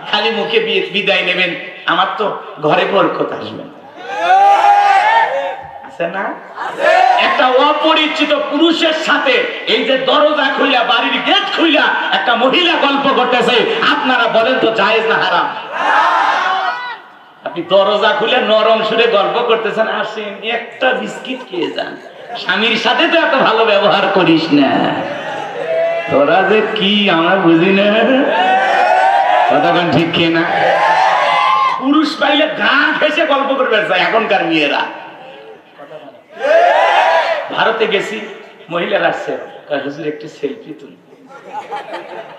Speaker 1: খালি মুখে বিদায় নেবেন, আমার তো ঘরে বরকত আসবে। আছে না? একটা অপরিচিত পুরুষের সাথে এই যে দরজা খুইলা, বাড়ির গেট খুইলা একটা মহিলা গল্প করতেছে, আপনারা বলেন তো জায়েজ না হারাম? আপনি দরজা খুলে নরম সুরে গল্প করতেছেন, আসেন একটা বিস্কিট খেয়ে যান, স্বামীর সাথে তো এত ভালো ব্যবহার করিস না। তোরা যে কি আমরা বুঝি না, কতক্ষণ ঠিক খেয়ে না? পুরুষ পাইলে গা ঘেঁষে গল্প করবে এখনকার মেয়েরা। ভারতে গেছি, মহিলারা আসছে, হুজুর একটু সেলফি তুল।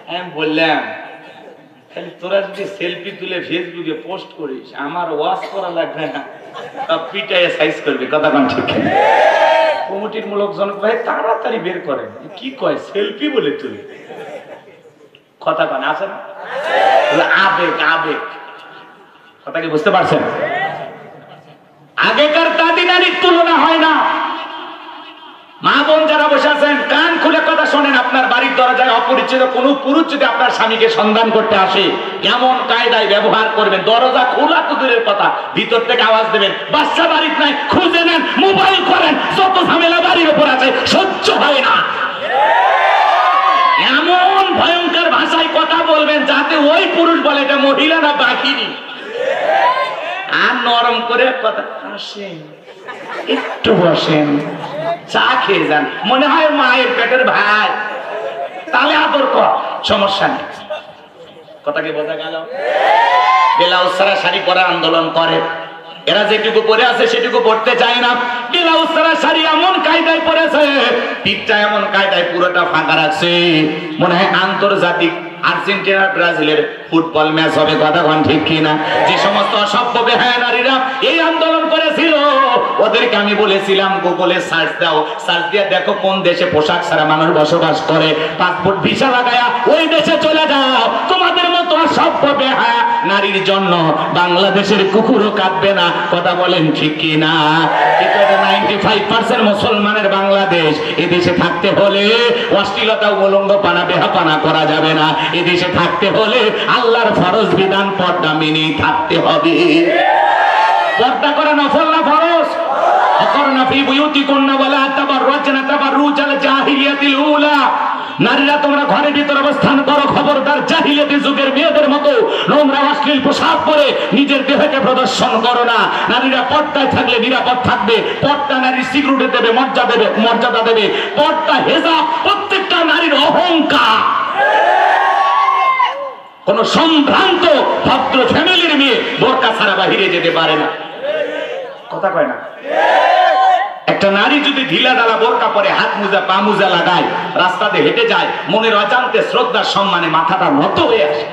Speaker 1: আমি বললাম খালি তোরা যদি সেলফি তুলে ফেসবুকে পোস্ট করিস আমার ওয়াশ করা লাগবে না, পিটাইয়ে সাইজ করবে। কথা কোন ঠিক? কমিটির লোকজন ভাই তাড়াতাড়ি বের করেন, কি কয় সেলফি বলে তুই? কথা কোন আছে না? আবেগ আবেগ, কথা কি বুঝতে পারছেন? আগেকার দাদি নানির তুলনা হয় না। মা বোন যারা বসে আছেন কান খুলে কথা শোনেন, আপনার বাড়ির দরজায় অপরিচিত কোন পুরুষ যদি আপনার স্বামীকে সন্ধান করতে আসে এমন কায়দায় ব্যবহার করবেন, দরজা খোলা তো দূরের কথা, ভিতর থেকে আওয়াজ দেবেন, বাচ্চা বাড়ির নাই, খুঁজে নেন, মোবাইল করেন, যত ঝামেলা বাড়ির উপর আছে সহ্য হয় না। এমন ভয়ঙ্কর ভাষায় কথা বলবেন যাতে ওই পুরুষ বলে এটা মহিলা না বাকিনি। আর নরম করে কথা, আসেন একটু বসেন, চা খেয়ে যান, মনে হয় মায়ের পেটের ভাই, তাহলে আদর কর, সমস্যা নেই। কথা কি বোঝা গেল? ব্লাউজ ছাড়া শাড়ি পরা আন্দোলন করে, এরা যেটুকু পরে আছে সেটুকু পড়তে চায় না। ব্লাউজ ছাড়া শাড়ি এমন কায়দায় পরেছে, পিঠটা এমন কায়দায় পুরোটা ফাঁকা রাখছে, মনে হয় আন্তর্জাতিক আর্জেন্টিনা ব্রাজিলের ফুটবল ম্যাচ হবে। কথা কোন ঠিক কিনা? যে সমস্ত অসভ্য বেহায়া নারীরা এই আন্দোলন করেছিল, ওদেরকে আমি বলেছিলাম গুগলে সার্চ দাও, সার্চ দিয়ে দেখো কোন দেশে পোশাক ছাড়া মানুষ বসবাস করে, পাসপোর্ট ভিসা লাগায়া ওই দেশে চলে যাও। তোমাদের মতো অসভ্য বেহায়া নারীর জন্য বাংলাদেশের কুকুরও কাঁদবে না। কথা বলেন ঠিক কিনা? কিন্তু এটা 95% মুসলমানের বাংলাদেশ। এই দেশে থাকতে হলে অশ্লীলতা, উলঙ্গপানা, বেহাপানা করা যাবে না। এই দেশে থাকতে হলে আল্লাহর ফরজ বিধান পর্দা মেনে থাকতে হবে। পর্দা করা নফল না ফরজ? অকরনা ফি বুয়ুতিকুন্না ওয়ালা তাবাররাজনা তাবাররুজাল জাহিলিয়াতিল উলা। নারীরা তোমরা ঘরের ভিতর অবস্থান করো, খবরদার জাহিলিয়াতি যুগের মেয়েদের মতো নোংরা অশ্লীল পোশাক পরে নিজের দেহকে প্রদর্শন করো না। নারীরা পর্দায় থাকলে নিরাপদ থাকবে। পর্দা নারীর সিকিউরিটি দেবে, মর্যাদা দেবে। পর্দা হেজাব প্রত্যেকটা নারীর অহংকার। কোন সম্ভ্রান্ত ভদ্র ফ্যামিলির মেয়ে বোরকা ছাড়া বাহিরে যেতে পারে না। কথা কয় না? একটা নারী যদি ঢিলা ঢালা বোরকা পরে, হাত মোজা পা মোজা লাগায়, রাস্তাতে হেঁটে যায়, মনের অজান্তে শ্রদ্ধা সম্মানে মাথাটা নত হয়ে আসে।